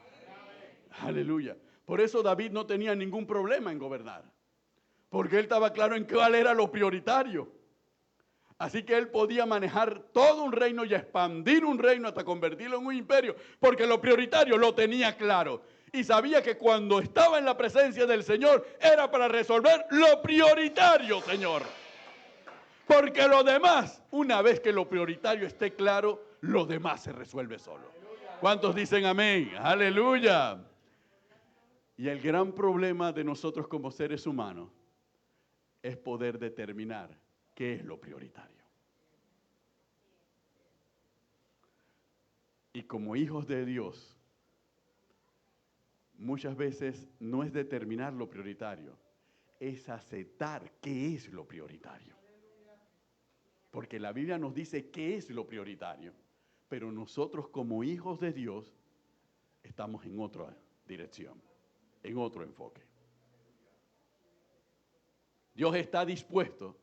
Aleluya. Por eso David no tenía ningún problema en gobernar, porque él estaba claro en cuál era lo prioritario. Así que él podía manejar todo un reino y expandir un reino hasta convertirlo en un imperio, porque lo prioritario lo tenía claro. Y sabía que cuando estaba en la presencia del Señor era para resolver lo prioritario, Señor. Porque lo demás, una vez que lo prioritario esté claro, lo demás se resuelve solo. ¿Cuántos dicen amén? Aleluya. Y el gran problema de nosotros como seres humanos es poder determinar qué es lo prioritario. Y como hijos de Dios, muchas veces no es determinar lo prioritario, es aceptar qué es lo prioritario. Porque la Biblia nos dice qué es lo prioritario, pero nosotros como hijos de Dios estamos en otra dirección, en otro enfoque. Dios está dispuesto.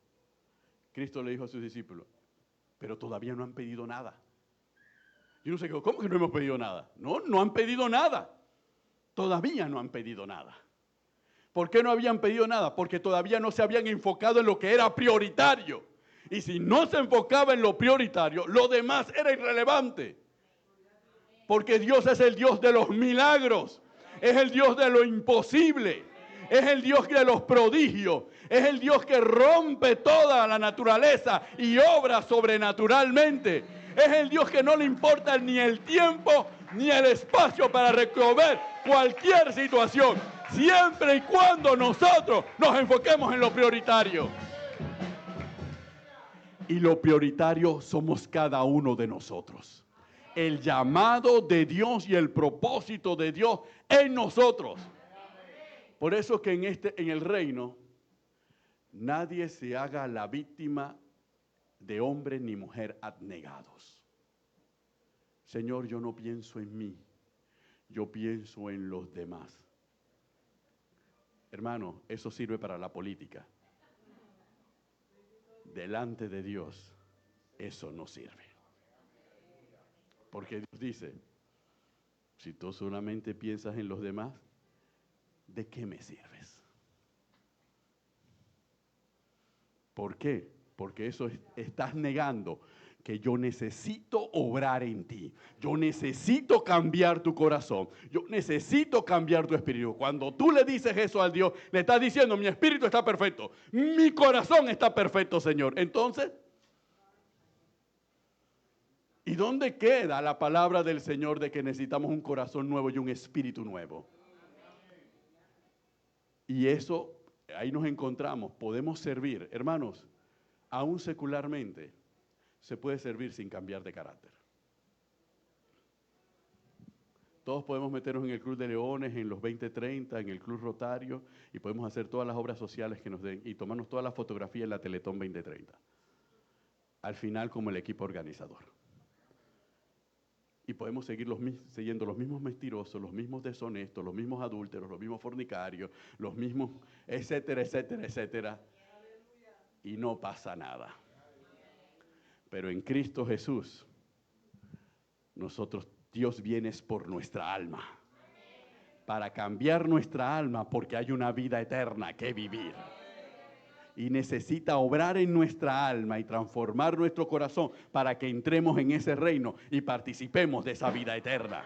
Cristo le dijo a sus discípulos, pero todavía no han pedido nada. Yo no sé, ¿cómo que no hemos pedido nada? No han pedido nada. Todavía no han pedido nada. ¿Por qué no habían pedido nada? Porque todavía no se habían enfocado en lo que era prioritario. Y si no se enfocaba en lo prioritario, lo demás era irrelevante. Porque Dios es el Dios de los milagros. Es el Dios de lo imposible. Es el Dios de los prodigios. Es el Dios que rompe toda la naturaleza y obra sobrenaturalmente. Es el Dios que no le importa ni el tiempo ni el espacio para resolver cualquier situación, siempre y cuando nosotros nos enfoquemos en lo prioritario. Y lo prioritario somos cada uno de nosotros. el llamado de Dios y el propósito de Dios en nosotros. Por eso que en el reino nadie se haga la víctima de hombre ni mujer abnegados. Señor, yo no pienso en mí, yo pienso en los demás. Hermano, eso sirve para la política. Delante de Dios, eso no sirve. Porque Dios dice, si tú solamente piensas en los demás, ¿de qué me sirves? ¿Por qué? Porque eso estás negando que yo necesito obrar en ti. Yo necesito cambiar tu corazón. Yo necesito cambiar tu espíritu. Cuando tú le dices eso al Dios, le estás diciendo, mi espíritu está perfecto. Mi corazón está perfecto, Señor. Entonces, ¿y dónde queda la palabra del Señor de que necesitamos un corazón nuevo y un espíritu nuevo? Y eso, ahí nos encontramos, podemos servir. Hermanos, aún secularmente, se puede servir sin cambiar de carácter. Todos podemos meternos en el Club de Leones, en los 2030, en el Club Rotario, y podemos hacer todas las obras sociales que nos den y tomarnos todas las fotografías en la Teletón 2030. Al final, como el equipo organizador. Y podemos seguir siguiendo los mismos mentirosos, los mismos deshonestos, los mismos adúlteros, los mismos fornicarios, los mismos, etcétera, etcétera, etcétera. Y no pasa nada. Pero en Cristo Jesús, Dios viene por nuestra alma. Para cambiar nuestra alma, porque hay una vida eterna que vivir. Y necesita obrar en nuestra alma y transformar nuestro corazón para que entremos en ese reino y participemos de esa vida eterna.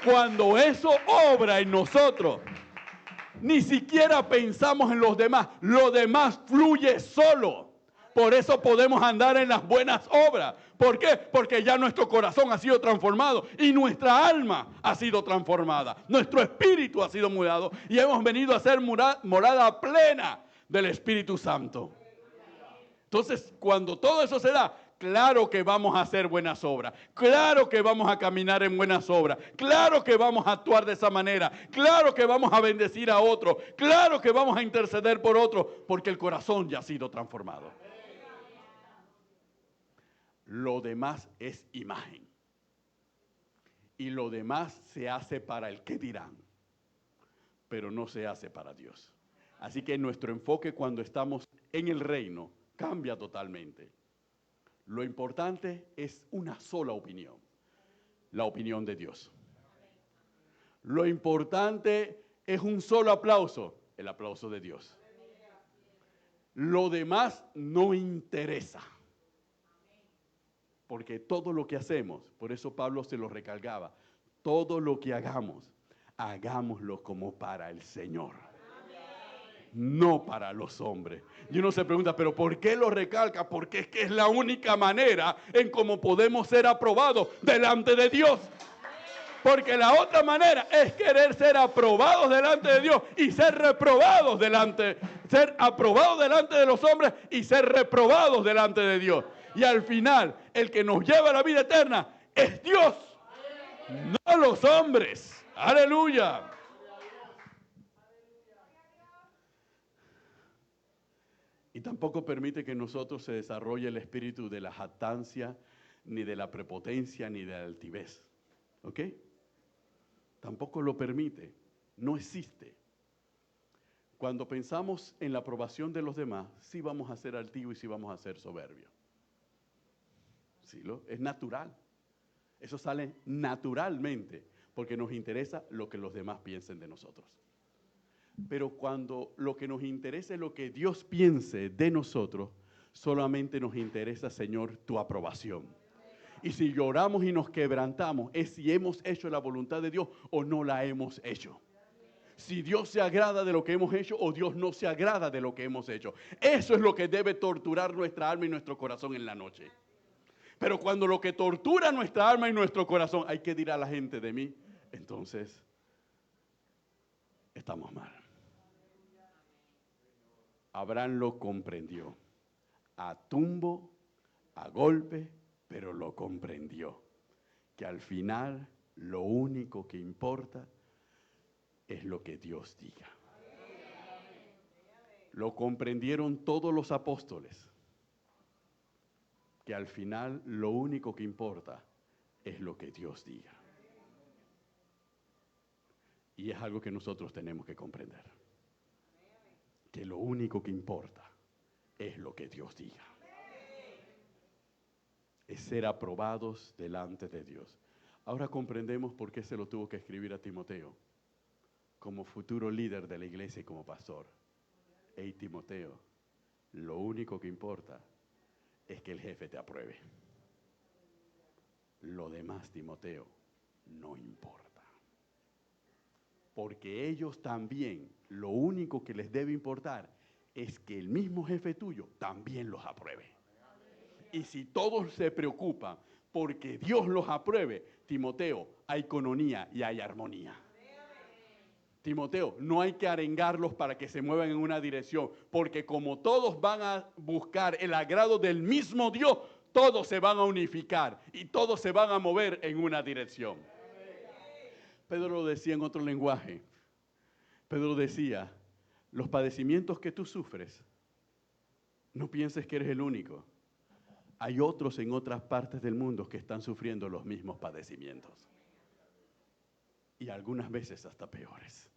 Cuando eso obra en nosotros, ni siquiera pensamos en los demás. Lo demás fluye solo. Por eso podemos andar en las buenas obras. ¿Por qué? Porque ya nuestro corazón ha sido transformado y nuestra alma ha sido transformada. Nuestro espíritu ha sido mudado y hemos venido a ser morada plena del Espíritu Santo. Entonces, cuando todo eso se da, claro que vamos a hacer buenas obras. Claro que vamos a caminar en buenas obras. Claro que vamos a actuar de esa manera. Claro que vamos a bendecir a otro. Claro que vamos a interceder por otro, porque el corazón ya ha sido transformado. Lo demás es imagen. Y lo demás se hace para el que dirán, pero no se hace para Dios. Así que nuestro enfoque cuando estamos en el reino cambia totalmente. Lo importante es una sola opinión, la opinión de Dios. Lo importante es un solo aplauso, el aplauso de Dios. Lo demás no interesa. Porque todo lo que hacemos, por eso Pablo se lo recalcaba, todo lo que hagamos, hagámoslo como para el Señor, no para los hombres. Y uno se pregunta, ¿pero por qué lo recalca? Porque es que es la única manera en cómo podemos ser aprobados delante de Dios. Porque la otra manera es querer ser aprobados delante de Dios y ser aprobados delante de los hombres y ser reprobados delante de Dios. Y al final, el que nos lleva a la vida eterna es Dios, no los hombres. ¡Aleluya! Y tampoco permite que en nosotros se desarrolle el espíritu de la jactancia, ni de la prepotencia, ni de la altivez. ¿Ok? Tampoco lo permite. No existe. Cuando pensamos en la aprobación de los demás, sí vamos a ser altivos y sí vamos a ser soberbios. Sí, es natural. Eso sale naturalmente porque nos interesa lo que los demás piensen de nosotros. Pero cuando lo que nos interesa es lo que Dios piense de nosotros, solamente nos interesa, Señor, tu aprobación. Y si lloramos y nos quebrantamos, es si hemos hecho la voluntad de Dios o no la hemos hecho. Si Dios se agrada de lo que hemos hecho o Dios no se agrada de lo que hemos hecho. Eso es lo que debe torturar nuestra alma y nuestro corazón en la noche. Pero cuando lo que tortura nuestra alma y nuestro corazón, hay que dirá la gente de mí, entonces estamos mal. Abraham lo comprendió. A tumbo, a golpe, pero lo comprendió, que al final lo único que importa es lo que Dios diga. Lo comprendieron todos los apóstoles, que al final lo único que importa es lo que Dios diga. Y es algo que nosotros tenemos que comprender, que lo único que importa es lo que Dios diga. Es ser aprobados delante de Dios. Ahora comprendemos por qué se lo tuvo que escribir a Timoteo, como futuro líder de la iglesia y como pastor. Hey, Timoteo, lo único que importa es que el jefe te apruebe. Lo demás, Timoteo, no importa. Porque ellos también, lo único que les debe importar es que el mismo jefe tuyo también los apruebe. Y si todos se preocupan porque Dios los apruebe, Timoteo, hay economía y hay armonía. Timoteo, no hay que arengarlos para que se muevan en una dirección, porque como todos van a buscar el agrado del mismo Dios, todos se van a unificar y todos se van a mover en una dirección. Pedro lo decía en otro lenguaje. Pedro decía, los padecimientos que tú sufres, no pienses que eres el único. Hay otros en otras partes del mundo que están sufriendo los mismos padecimientos. Y algunas veces hasta peores.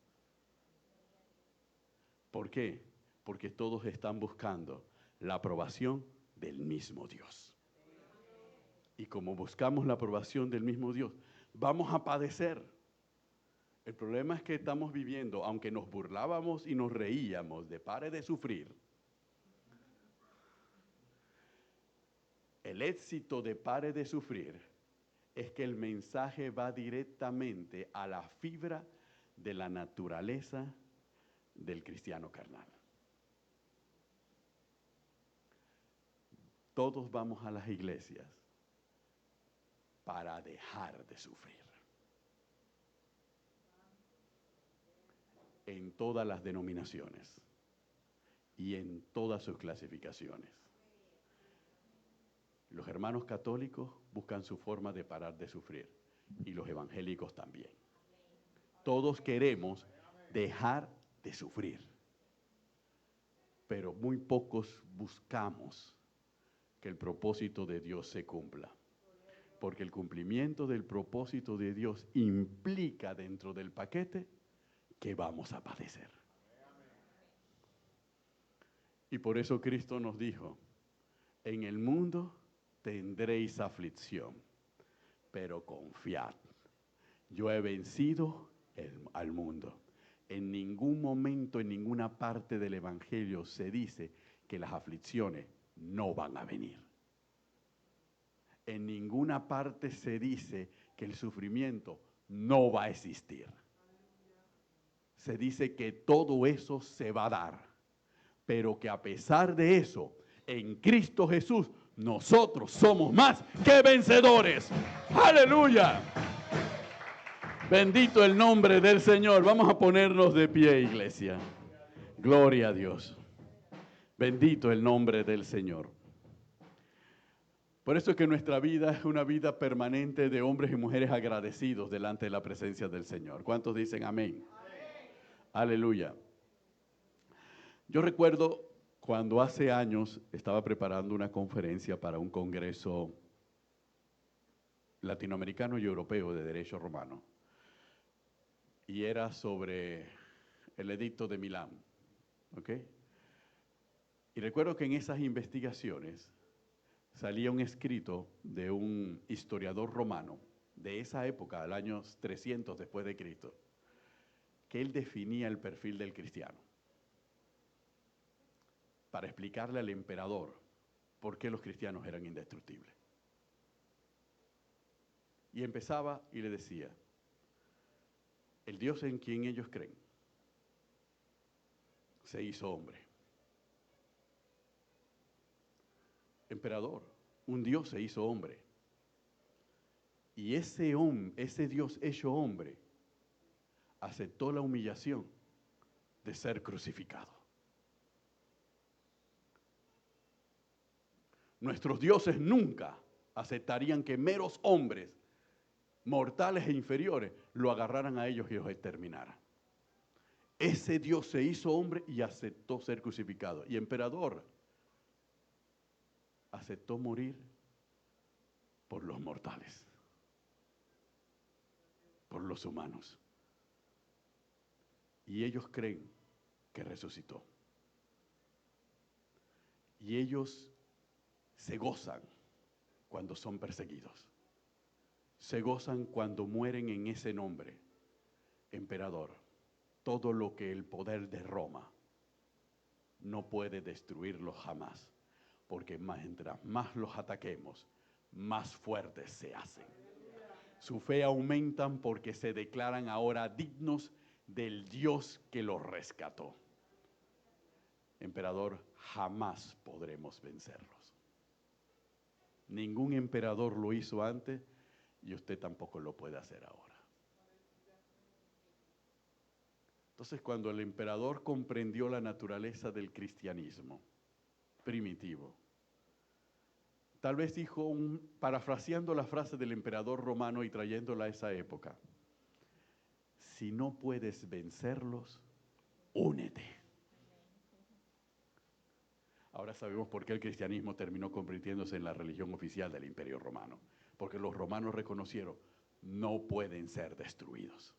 ¿Por qué? Porque todos están buscando la aprobación del mismo Dios. Y como buscamos la aprobación del mismo Dios, vamos a padecer. El problema es que estamos viviendo, aunque nos burlábamos y nos reíamos de pare de sufrir, el éxito de pare de sufrir es que el mensaje va directamente a la fibra de la naturaleza del cristiano carnal. Todos vamos a las iglesias para dejar de sufrir. En todas las denominaciones y en todas sus clasificaciones. Los hermanos católicos buscan su forma de parar de sufrir y los evangélicos también. Todos queremos dejar de sufrir, pero muy pocos buscamos que el propósito de Dios se cumpla. Porque el cumplimiento del propósito de Dios implica dentro del paquete que vamos a padecer. Y por eso Cristo nos dijo, en el mundo tendréis aflicción, pero confiad, yo he vencido al mundo. En ningún momento, en ninguna parte del Evangelio se dice que las aflicciones no van a venir. En ninguna parte se dice que el sufrimiento no va a existir. Se dice que todo eso se va a dar, pero que a pesar de eso, en Cristo Jesús, nosotros somos más que vencedores. ¡Aleluya! Bendito el nombre del Señor. Vamos a ponernos de pie, iglesia. Gloria a Dios. Bendito el nombre del Señor. Por eso es que nuestra vida es una vida permanente de hombres y mujeres agradecidos delante de la presencia del Señor. ¿Cuántos dicen amén? Aleluya. Yo recuerdo cuando hace años estaba preparando una conferencia para un congreso latinoamericano y europeo de derecho romano. Y era sobre el edicto de Milán. ¿Ok? Y recuerdo que en esas investigaciones salía un escrito de un historiador romano de esa época, del año 300 después de Cristo, que él definía el perfil del cristiano para explicarle al emperador por qué los cristianos eran indestructibles. Y empezaba y le decía, el Dios en quien ellos creen se hizo hombre. Emperador, un Dios se hizo hombre. Y ese Dios hecho hombre aceptó la humillación de ser crucificado. Nuestros dioses nunca aceptarían que meros hombres, mortales e inferiores, lo agarraran a ellos y los exterminaran. Ese Dios se hizo hombre y aceptó ser crucificado. Y emperador aceptó morir por los mortales, por los humanos. Y ellos creen que resucitó. Y ellos se gozan cuando son perseguidos. Se gozan cuando mueren en ese nombre, emperador. Todo lo que el poder de Roma no puede destruirlo jamás, porque mientras más los ataquemos, más fuertes se hacen. Su fe aumentan porque se declaran ahora dignos del Dios que los rescató. Emperador, jamás podremos vencerlos. Ningún emperador lo hizo antes y usted tampoco lo puede hacer ahora. Entonces, cuando el emperador comprendió la naturaleza del cristianismo primitivo, tal vez dijo, parafraseando la frase del emperador romano y trayéndola a esa época: si no puedes vencerlos, únete. Ahora sabemos por qué el cristianismo terminó convirtiéndose en la religión oficial del Imperio Romano. Porque los romanos reconocieron, no pueden ser destruidos.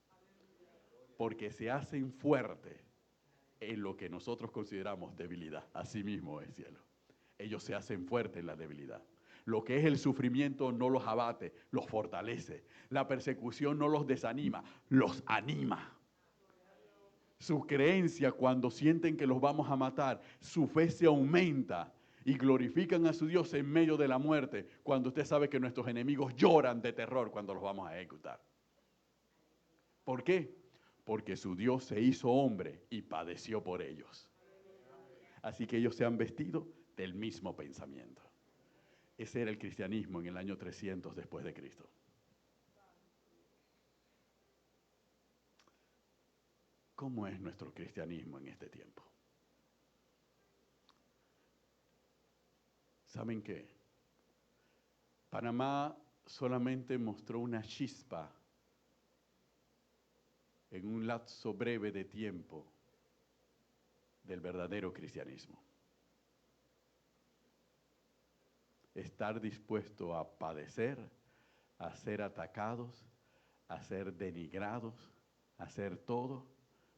Porque se hacen fuertes en lo que nosotros consideramos debilidad. Así mismo es, cielo. Ellos se hacen fuertes en la debilidad. Lo que es el sufrimiento no los abate, los fortalece. La persecución no los desanima, los anima. Su creencia, cuando sienten que los vamos a matar, su fe se aumenta y glorifican a su Dios en medio de la muerte, cuando usted sabe que nuestros enemigos lloran de terror cuando los vamos a ejecutar. ¿Por qué? Porque su Dios se hizo hombre y padeció por ellos. Así que ellos se han vestido del mismo pensamiento. Ese era el cristianismo en el año 300 después de Cristo. ¿Cómo es nuestro cristianismo en este tiempo? ¿Saben qué? Panamá solamente mostró una chispa en un lapso breve de tiempo del verdadero cristianismo. Estar dispuesto a padecer, a ser atacados, a ser denigrados, a hacer todo,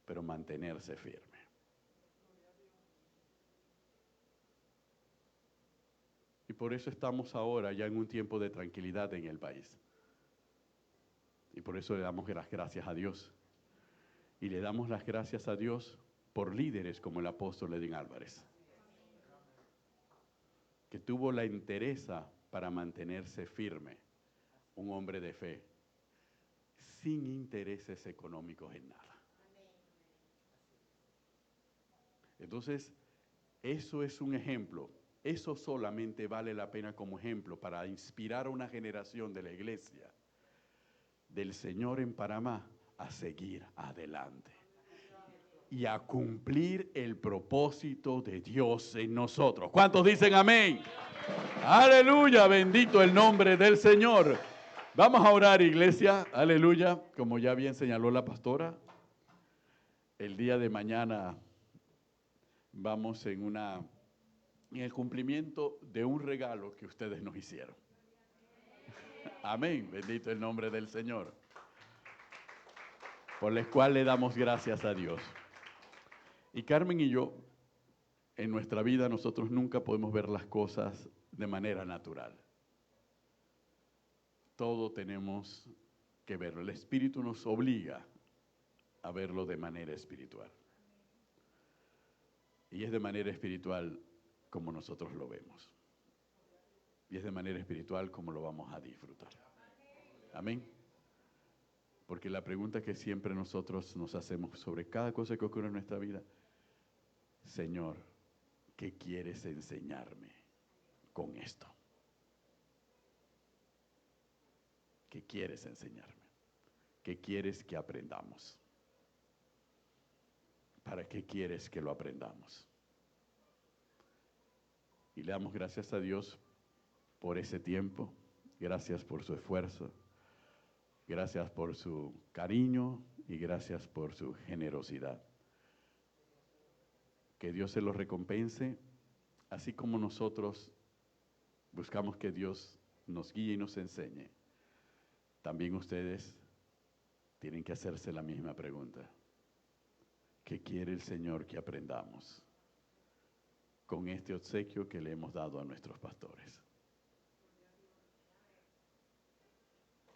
pero mantenerse firme. Y por eso estamos ahora ya en un tiempo de tranquilidad en el país. Y por eso le damos las gracias a Dios. Y le damos las gracias a Dios por líderes como el apóstol Edwin Álvarez, que tuvo la entereza para mantenerse firme, un hombre de fe, sin intereses económicos en nada. Entonces, eso es un ejemplo. Eso solamente vale la pena como ejemplo para inspirar a una generación de la iglesia del Señor en Panamá a seguir adelante y a cumplir el propósito de Dios en nosotros. ¿Cuántos dicen amén? Aleluya, bendito el nombre del Señor. Vamos a orar, iglesia, aleluya, como ya bien señaló la pastora. El día de mañana vamos en el cumplimiento de un regalo que ustedes nos hicieron. Amén, bendito el nombre del Señor, por el cual le damos gracias a Dios. Y Carmen y yo, en nuestra vida nosotros nunca podemos ver las cosas de manera natural. Todo tenemos que verlo. El Espíritu nos obliga a verlo de manera espiritual. Y es de manera espiritual como nosotros lo vemos. Y es de manera espiritual como lo vamos a disfrutar. Amén. Porque la pregunta que siempre nosotros nos hacemos sobre cada cosa que ocurre en nuestra vida: Señor, ¿qué quieres enseñarme con esto? ¿Qué quieres enseñarme? ¿Qué quieres que aprendamos? ¿Para qué quieres que lo aprendamos? Y le damos gracias a Dios por ese tiempo, Gracias por su esfuerzo. Gracias por su cariño y gracias por su generosidad. Que Dios se los recompense, así como nosotros buscamos que Dios nos guíe y nos enseñe. También ustedes tienen que hacerse la misma pregunta. ¿Qué quiere el Señor que aprendamos con este obsequio que le hemos dado a nuestros pastores?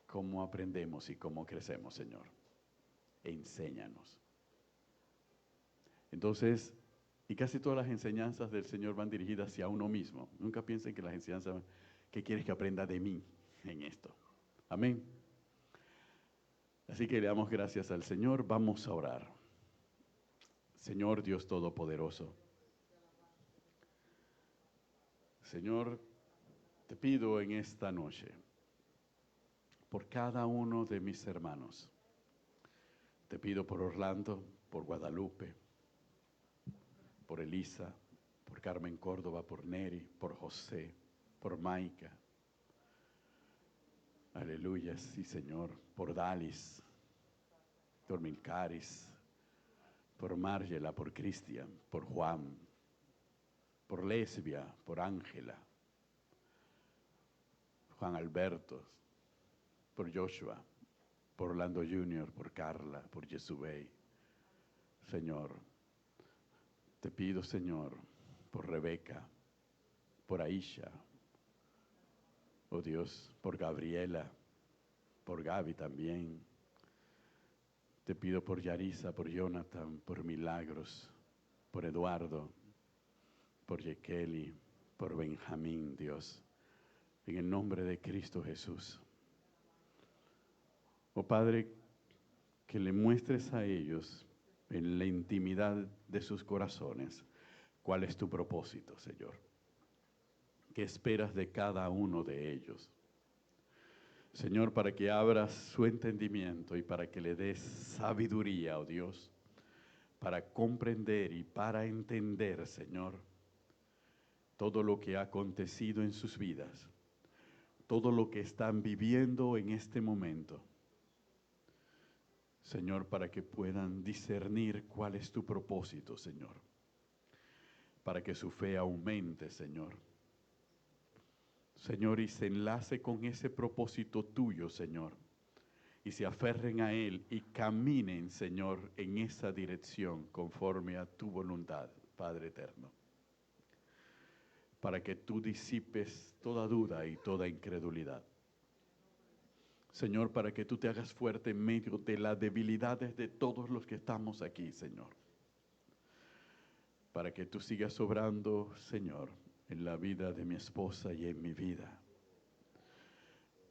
¿Cómo aprendemos y cómo crecemos, Señor? Enséñanos. Entonces, y casi todas las enseñanzas del Señor van dirigidas hacia uno mismo. Nunca piensen que las enseñanzas, ¿qué quieres que aprenda de mí en esto? Amén. Así que le damos gracias al Señor. Vamos a orar. Señor Dios Todopoderoso. Señor, te pido en esta noche por cada uno de mis hermanos. Te pido por Orlando, por Guadalupe, por Elisa, por Carmen Córdoba, por Neri, por José, por Maica. Aleluya, sí, Señor. Por Dalis, por Milcaris, por Margela, por Cristian, por Juan, por Lesbia, por Ángela, Juan Alberto, por Joshua, por Orlando Jr., por Carla, por Yesubey. Señor, te pido, Señor, por Rebeca, por Aisha, oh Dios, por Gabriela, por Gaby también. Te pido por Yarisa, por Jonathan, por Milagros, por Eduardo, por Yekeli, por Benjamín, Dios, en el nombre de Cristo Jesús. Oh Padre, que le muestres a ellos en la intimidad de sus corazones cuál es tu propósito, Señor. ¿Qué esperas de cada uno de ellos? Señor, para que abras su entendimiento y para que le des sabiduría, oh Dios, para comprender y para entender, Señor, todo lo que ha acontecido en sus vidas, todo lo que están viviendo en este momento. Señor, para que puedan discernir cuál es tu propósito, Señor. Para que su fe aumente, Señor. Señor, y se enlace con ese propósito tuyo, Señor. Y se aferren a Él y caminen, Señor, en esa dirección conforme a tu voluntad, Padre eterno. Para que tú disipes toda duda y toda incredulidad. Señor, para que tú te hagas fuerte en medio de las debilidades de todos los que estamos aquí, Señor. Para que tú sigas obrando, Señor, en la vida de mi esposa y en mi vida.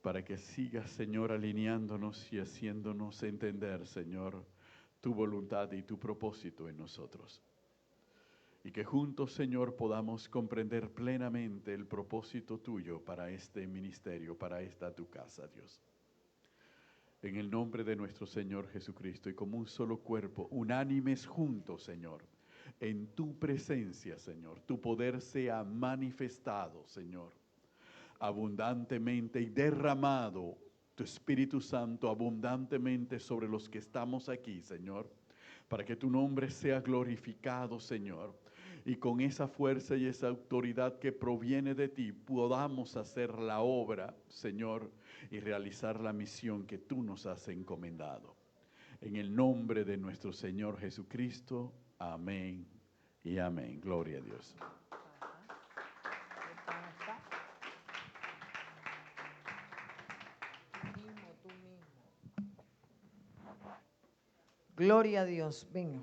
Para que sigas, Señor, alineándonos y haciéndonos entender, Señor, tu voluntad y tu propósito en nosotros. Y que juntos, Señor, podamos comprender plenamente el propósito tuyo para este ministerio, para esta tu casa, Dios. En el nombre de nuestro Señor Jesucristo y como un solo cuerpo, unánimes juntos, Señor, en tu presencia, Señor, tu poder sea manifestado, Señor, abundantemente y derramado tu Espíritu Santo abundantemente sobre los que estamos aquí, Señor, para que tu nombre sea glorificado, Señor, y con esa fuerza y esa autoridad que proviene de ti podamos hacer la obra, Señor, y realizar la misión que tú nos has encomendado. En el nombre de nuestro Señor Jesucristo, amén y amén. Gloria a Dios. Gloria a Dios. Venga.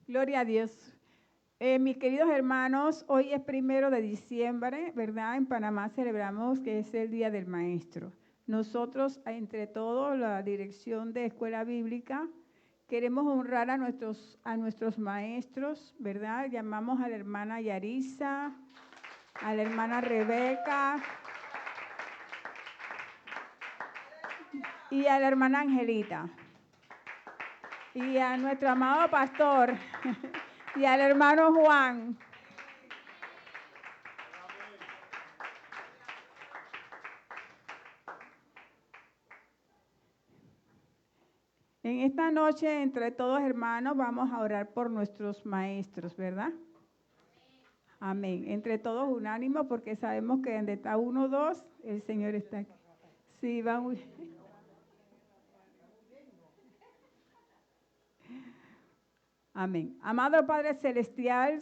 Gloria a Dios. Mis queridos hermanos, hoy es 1 de diciembre, ¿verdad? En Panamá celebramos que es el Día del Maestro. Nosotros, entre todos, la dirección de Escuela Bíblica, queremos honrar a nuestros maestros, ¿verdad? Llamamos a la hermana Yarisa, a la hermana Rebeca y a la hermana Angelita. y a nuestro amado pastor y al hermano Juan. En esta noche, entre todos hermanos, vamos a orar por nuestros maestros, ¿verdad? Amén. Entre todos unánimo, porque sabemos que donde está uno o dos, el Señor está aquí. Sí, vamos. Amén. Amado Padre Celestial,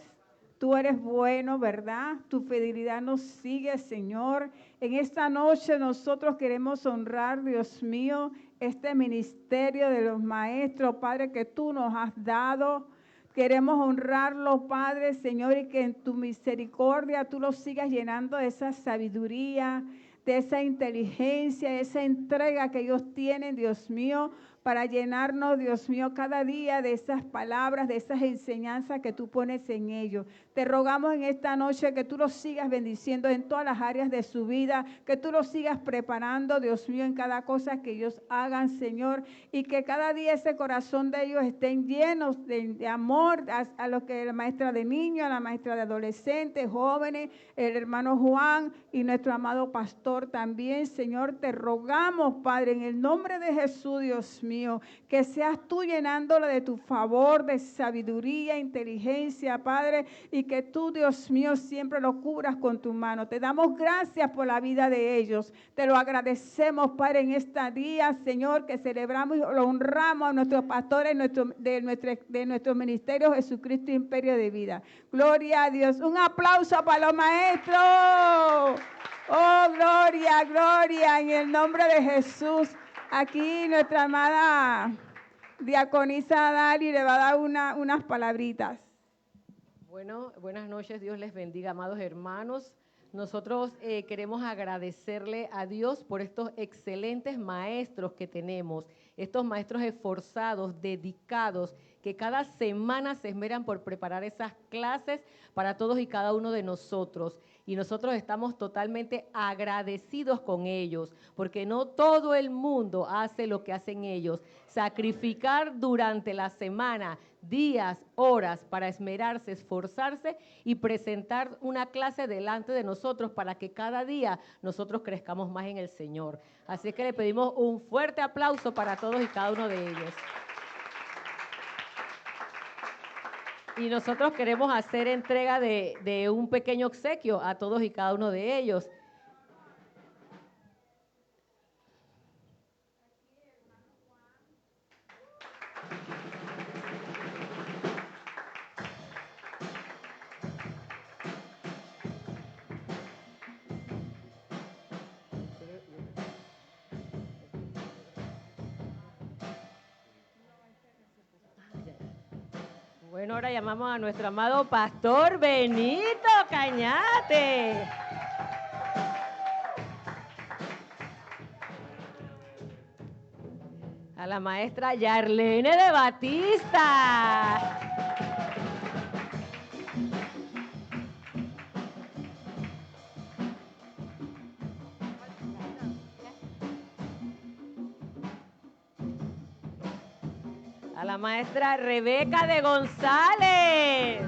tú eres bueno, ¿verdad? Tu fidelidad nos sigue, Señor. En esta noche nosotros queremos honrar, Dios mío, este ministerio de los maestros, Padre, que tú nos has dado. Queremos honrarlo, Padre, Señor, y que en tu misericordia tú los sigas llenando de esa sabiduría, de esa inteligencia, de esa entrega que ellos tienen, Dios mío, para llenarnos, Dios mío, cada día de esas palabras, de esas enseñanzas que tú pones en ellos. Te rogamos en esta noche que tú los sigas bendiciendo en todas las áreas de su vida, que tú los sigas preparando, Dios mío, en cada cosa que ellos hagan, Señor, y que cada día ese corazón de ellos estén llenos de amor a lo que la maestra de niños, a la maestra de adolescentes, jóvenes, el hermano Juan y nuestro amado pastor también, Señor. Te rogamos, Padre, en el nombre de Jesús, Dios mío, que seas tú llenándolo de tu favor, de sabiduría, inteligencia, Padre, y que tú, Dios mío, siempre lo cubras con tu mano. Te damos gracias por la vida de ellos. Te lo agradecemos, Padre, en este día, Señor, que celebramos y lo honramos a nuestros pastores de nuestro ministerio Jesucristo Imperio de Vida. Gloria a Dios. Un aplauso para los maestros. Oh, gloria, gloria, en el nombre de Jesús. Aquí nuestra amada diaconisa Dali le va a dar unas palabritas. Bueno, buenas noches, Dios les bendiga, amados hermanos. Nosotros queremos agradecerle a Dios por estos excelentes maestros que tenemos, estos maestros esforzados, dedicados, que cada semana se esmeran por preparar esas clases para todos y cada uno de nosotros. Y nosotros estamos totalmente agradecidos con ellos, porque no todo el mundo hace lo que hacen ellos. Sacrificar durante la semana, días, horas, para esmerarse, esforzarse y presentar una clase delante de nosotros para que cada día nosotros crezcamos más en el Señor. Así que le pedimos un fuerte aplauso para todos y cada uno de ellos. Y nosotros queremos hacer entrega de un pequeño obsequio a todos y cada uno de ellos. Bueno, ahora llamamos a nuestro amado pastor Benito Cañate. A la maestra Yarlene de Batista. A la maestra Rebeca de González.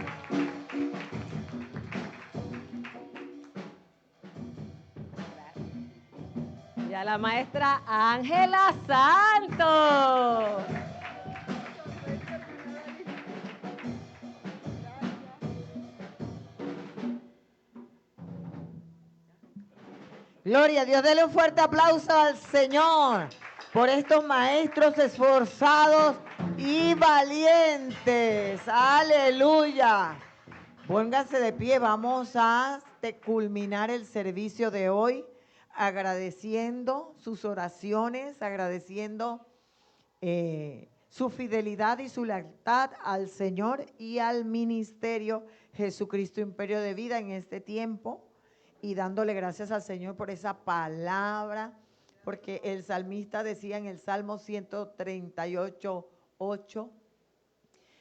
Y a la maestra Ángela Santos. Gloria a Dios, denle un fuerte aplauso al Señor por estos maestros esforzados y valientes. Aleluya. Pónganse de pie, vamos a culminar el servicio de hoy agradeciendo sus oraciones, agradeciendo su fidelidad y su lealtad al Señor y al ministerio Jesucristo Imperio de Vida en este tiempo, y dándole gracias al Señor por esa palabra, porque el salmista decía en el Salmo 138:8,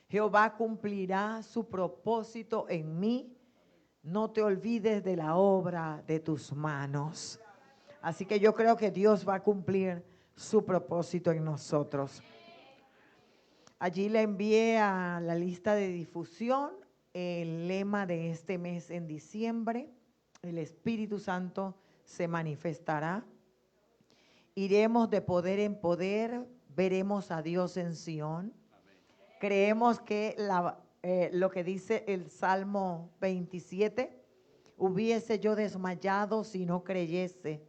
Jehová cumplirá su propósito en mí, no te olvides de la obra de tus manos. Así que yo creo que Dios va a cumplir su propósito en nosotros. Allí le envié a la lista de difusión el lema de este mes en diciembre. El Espíritu Santo se manifestará. Iremos de poder en poder, veremos a Dios en Sión. Creemos que lo que dice el Salmo 27, hubiese yo desmayado si no creyese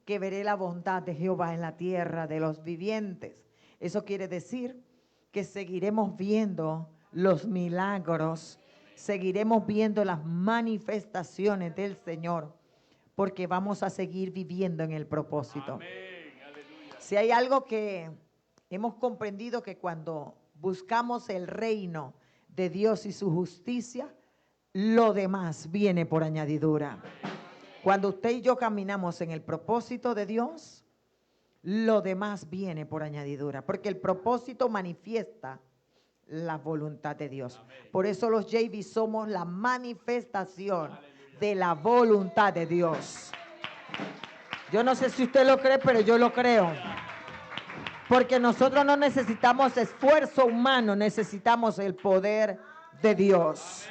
que veré la bondad de Jehová en la tierra de los vivientes. Eso quiere decir que seguiremos viendo los milagros, seguiremos viendo las manifestaciones del Señor, porque vamos a seguir viviendo en el propósito. Amén, aleluya. Si hay algo que hemos comprendido, que cuando buscamos el reino de Dios y su justicia, lo demás viene por añadidura. Cuando usted y yo caminamos en el propósito de Dios, lo demás viene por añadidura, porque el propósito manifiesta la voluntad de Dios. Por eso los JV somos la manifestación de la voluntad de Dios. Yo no sé si usted lo cree, pero yo lo creo. Porque nosotros no necesitamos esfuerzo humano, necesitamos el poder de Dios.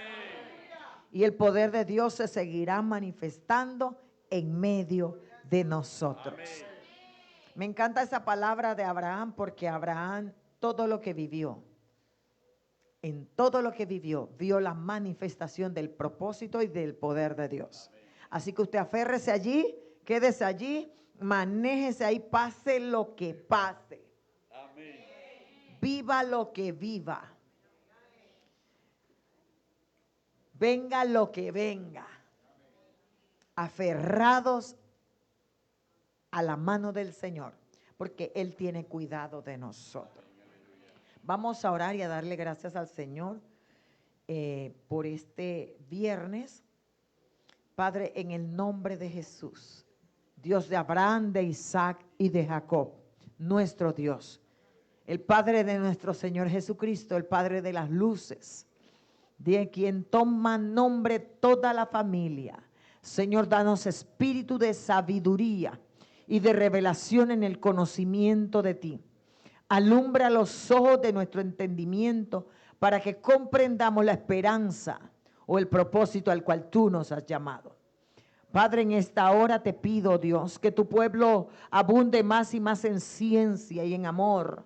Y el poder de Dios se seguirá manifestando en medio de nosotros. Me encanta esa palabra de Abraham, porque Abraham, todo lo que vivió, en todo lo que vivió, vio la manifestación del propósito y del poder de Dios. Así que usted aférrese allí, quédese allí, manéjese ahí, pase lo que pase. Viva lo que viva. Venga lo que venga. Aferrados a la mano del Señor, porque Él tiene cuidado de nosotros. Vamos a orar y a darle gracias al Señor por este viernes. Padre, en el nombre de Jesús, Dios de Abraham, de Isaac y de Jacob, nuestro Dios, el Padre de nuestro Señor Jesucristo, el Padre de las luces, de quien toma nombre toda la familia. Señor, danos espíritu de sabiduría y de revelación en el conocimiento de ti. Alumbra los ojos de nuestro entendimiento para que comprendamos la esperanza o el propósito al cual tú nos has llamado. Padre, en esta hora te pido, Dios, que tu pueblo abunde más y más en ciencia y en amor,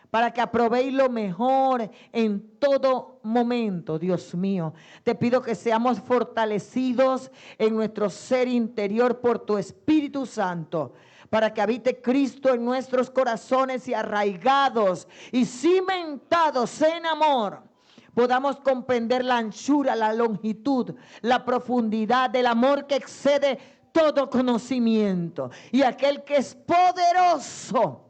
para que aprobéis lo mejor en todo momento, Dios mío. Te pido que seamos fortalecidos en nuestro ser interior por tu Espíritu Santo, para que habite Cristo en nuestros corazones y arraigados y cimentados en amor, podamos comprender la anchura, la longitud, la profundidad del amor que excede todo conocimiento, y aquel que es poderoso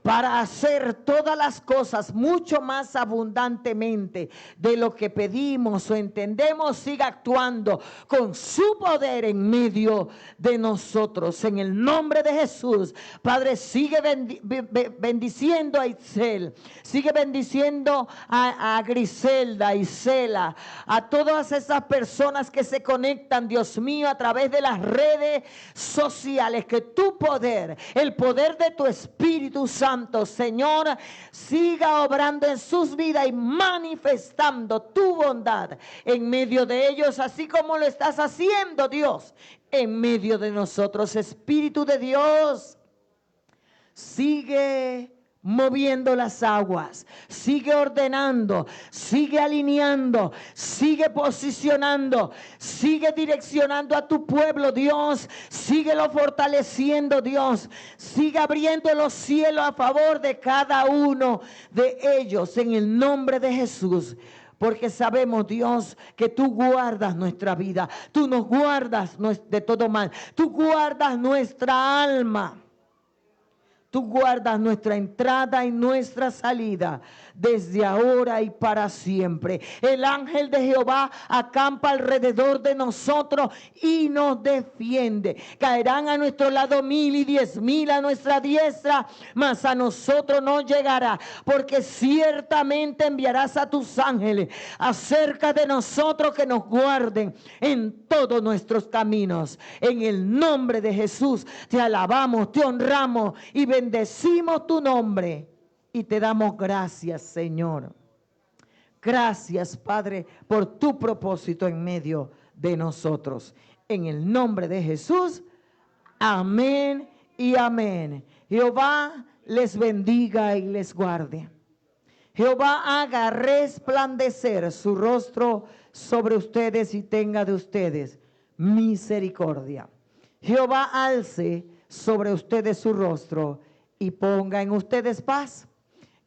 para hacer todas las cosas mucho más abundantemente de lo que pedimos o entendemos, siga actuando con su poder en medio de nosotros. En el nombre de Jesús, Padre, sigue bendiciendo a Itzel, sigue bendiciendo a Griselda, a Isela, a todas esas personas que se conectan, Dios mío, a través de las redes sociales. Que tu poder, el poder de tu Espíritu Santo, Señor, siga obrando en sus vidas y manifestando tu bondad en medio de ellos, así como lo estás haciendo, Dios, en medio de nosotros. Espíritu de Dios, sigue moviendo las aguas, sigue ordenando, sigue alineando, sigue posicionando, sigue direccionando a tu pueblo, Dios, síguelo fortaleciendo, Dios, sigue abriendo los cielos a favor de cada uno de ellos, en el nombre de Jesús. Porque sabemos, Dios, que tú guardas nuestra vida, tú nos guardas de todo mal, tú guardas nuestra alma. Tú guardas nuestra entrada y nuestra salida desde ahora y para siempre. El ángel de Jehová acampa alrededor de nosotros y nos defiende. Caerán a nuestro lado 1000 y 10,000 a nuestra diestra, mas a nosotros no llegará, porque ciertamente enviarás a tus ángeles acerca de nosotros, que nos guarden en todos nuestros caminos. En el nombre de Jesús te alabamos, te honramos y bendecimos tu nombre y te damos gracias, Señor. Gracias, Padre, por tu propósito en medio de nosotros. En el nombre de Jesús, amén y amén. Jehová les bendiga y les guarde. Jehová haga resplandecer su rostro sobre ustedes y tenga de ustedes misericordia. Jehová alce sobre ustedes su rostro y ponga en ustedes paz.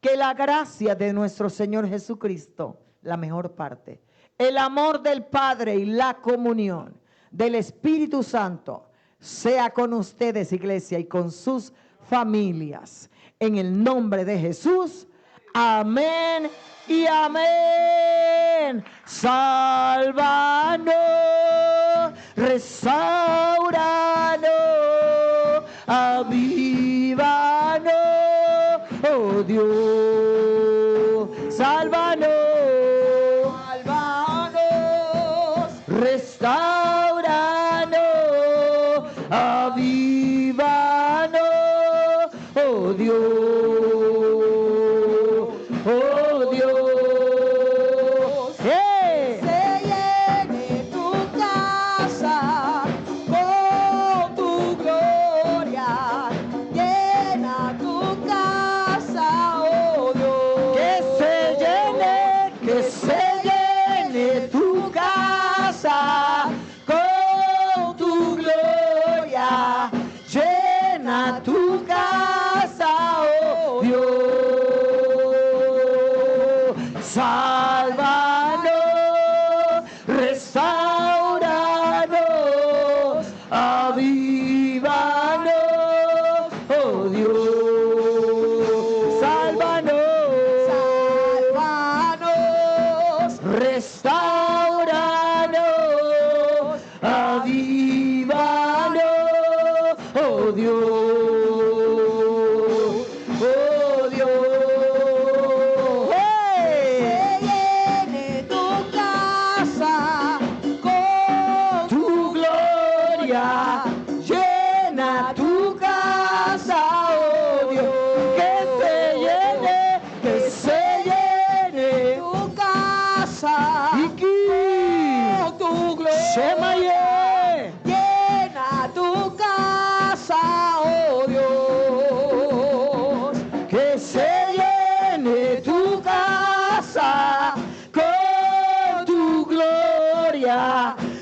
Que la gracia de nuestro Señor Jesucristo, la mejor parte, el amor del Padre y la comunión del Espíritu Santo sea con ustedes, iglesia, y con sus familias. En el nombre de Jesús, amén y amén. Sálvanos, restauranos, avívanos, oh Dios. Sálvanos, restauranos, avívanos, oh Dios.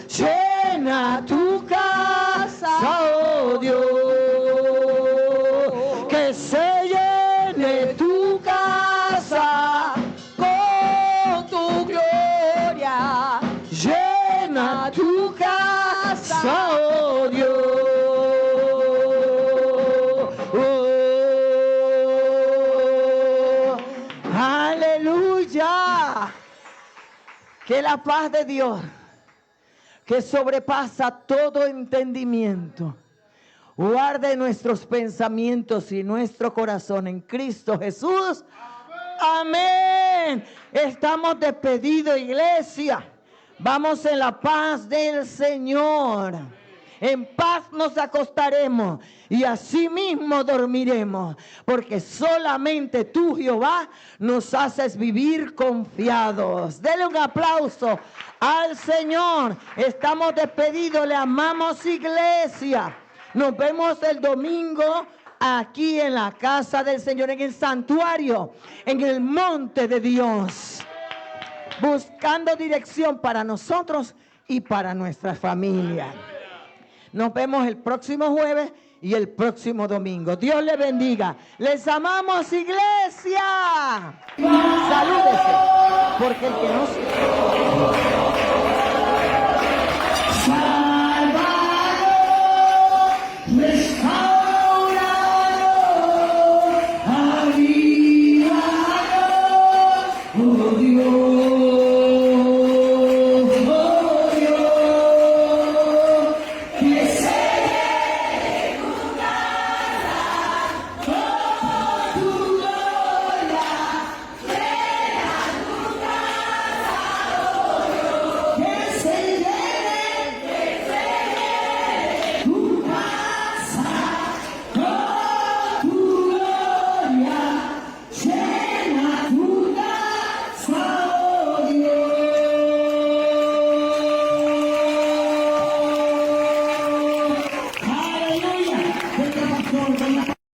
Llena tu casa, oh Dios, que se llene tu casa con tu gloria. Llena tu casa, oh Dios. Oh, aleluya. Que la paz de Dios, que sobrepasa todo entendimiento, guarde nuestros pensamientos y nuestro corazón en Cristo Jesús. Amén. Estamos despedidos, iglesia. Vamos en la paz del Señor. En paz nos acostaremos y así mismo dormiremos, porque solamente tú, Jehová, nos haces vivir confiados. Dele un aplauso al Señor. Estamos despedidos, le amamos, iglesia. Nos vemos el domingo aquí en la casa del Señor, en el santuario, en el monte de Dios, buscando dirección para nosotros y para nuestra familia. Nos vemos el próximo jueves y el próximo domingo. Dios les bendiga. Les amamos, iglesia. Salúdese, porque el que no se...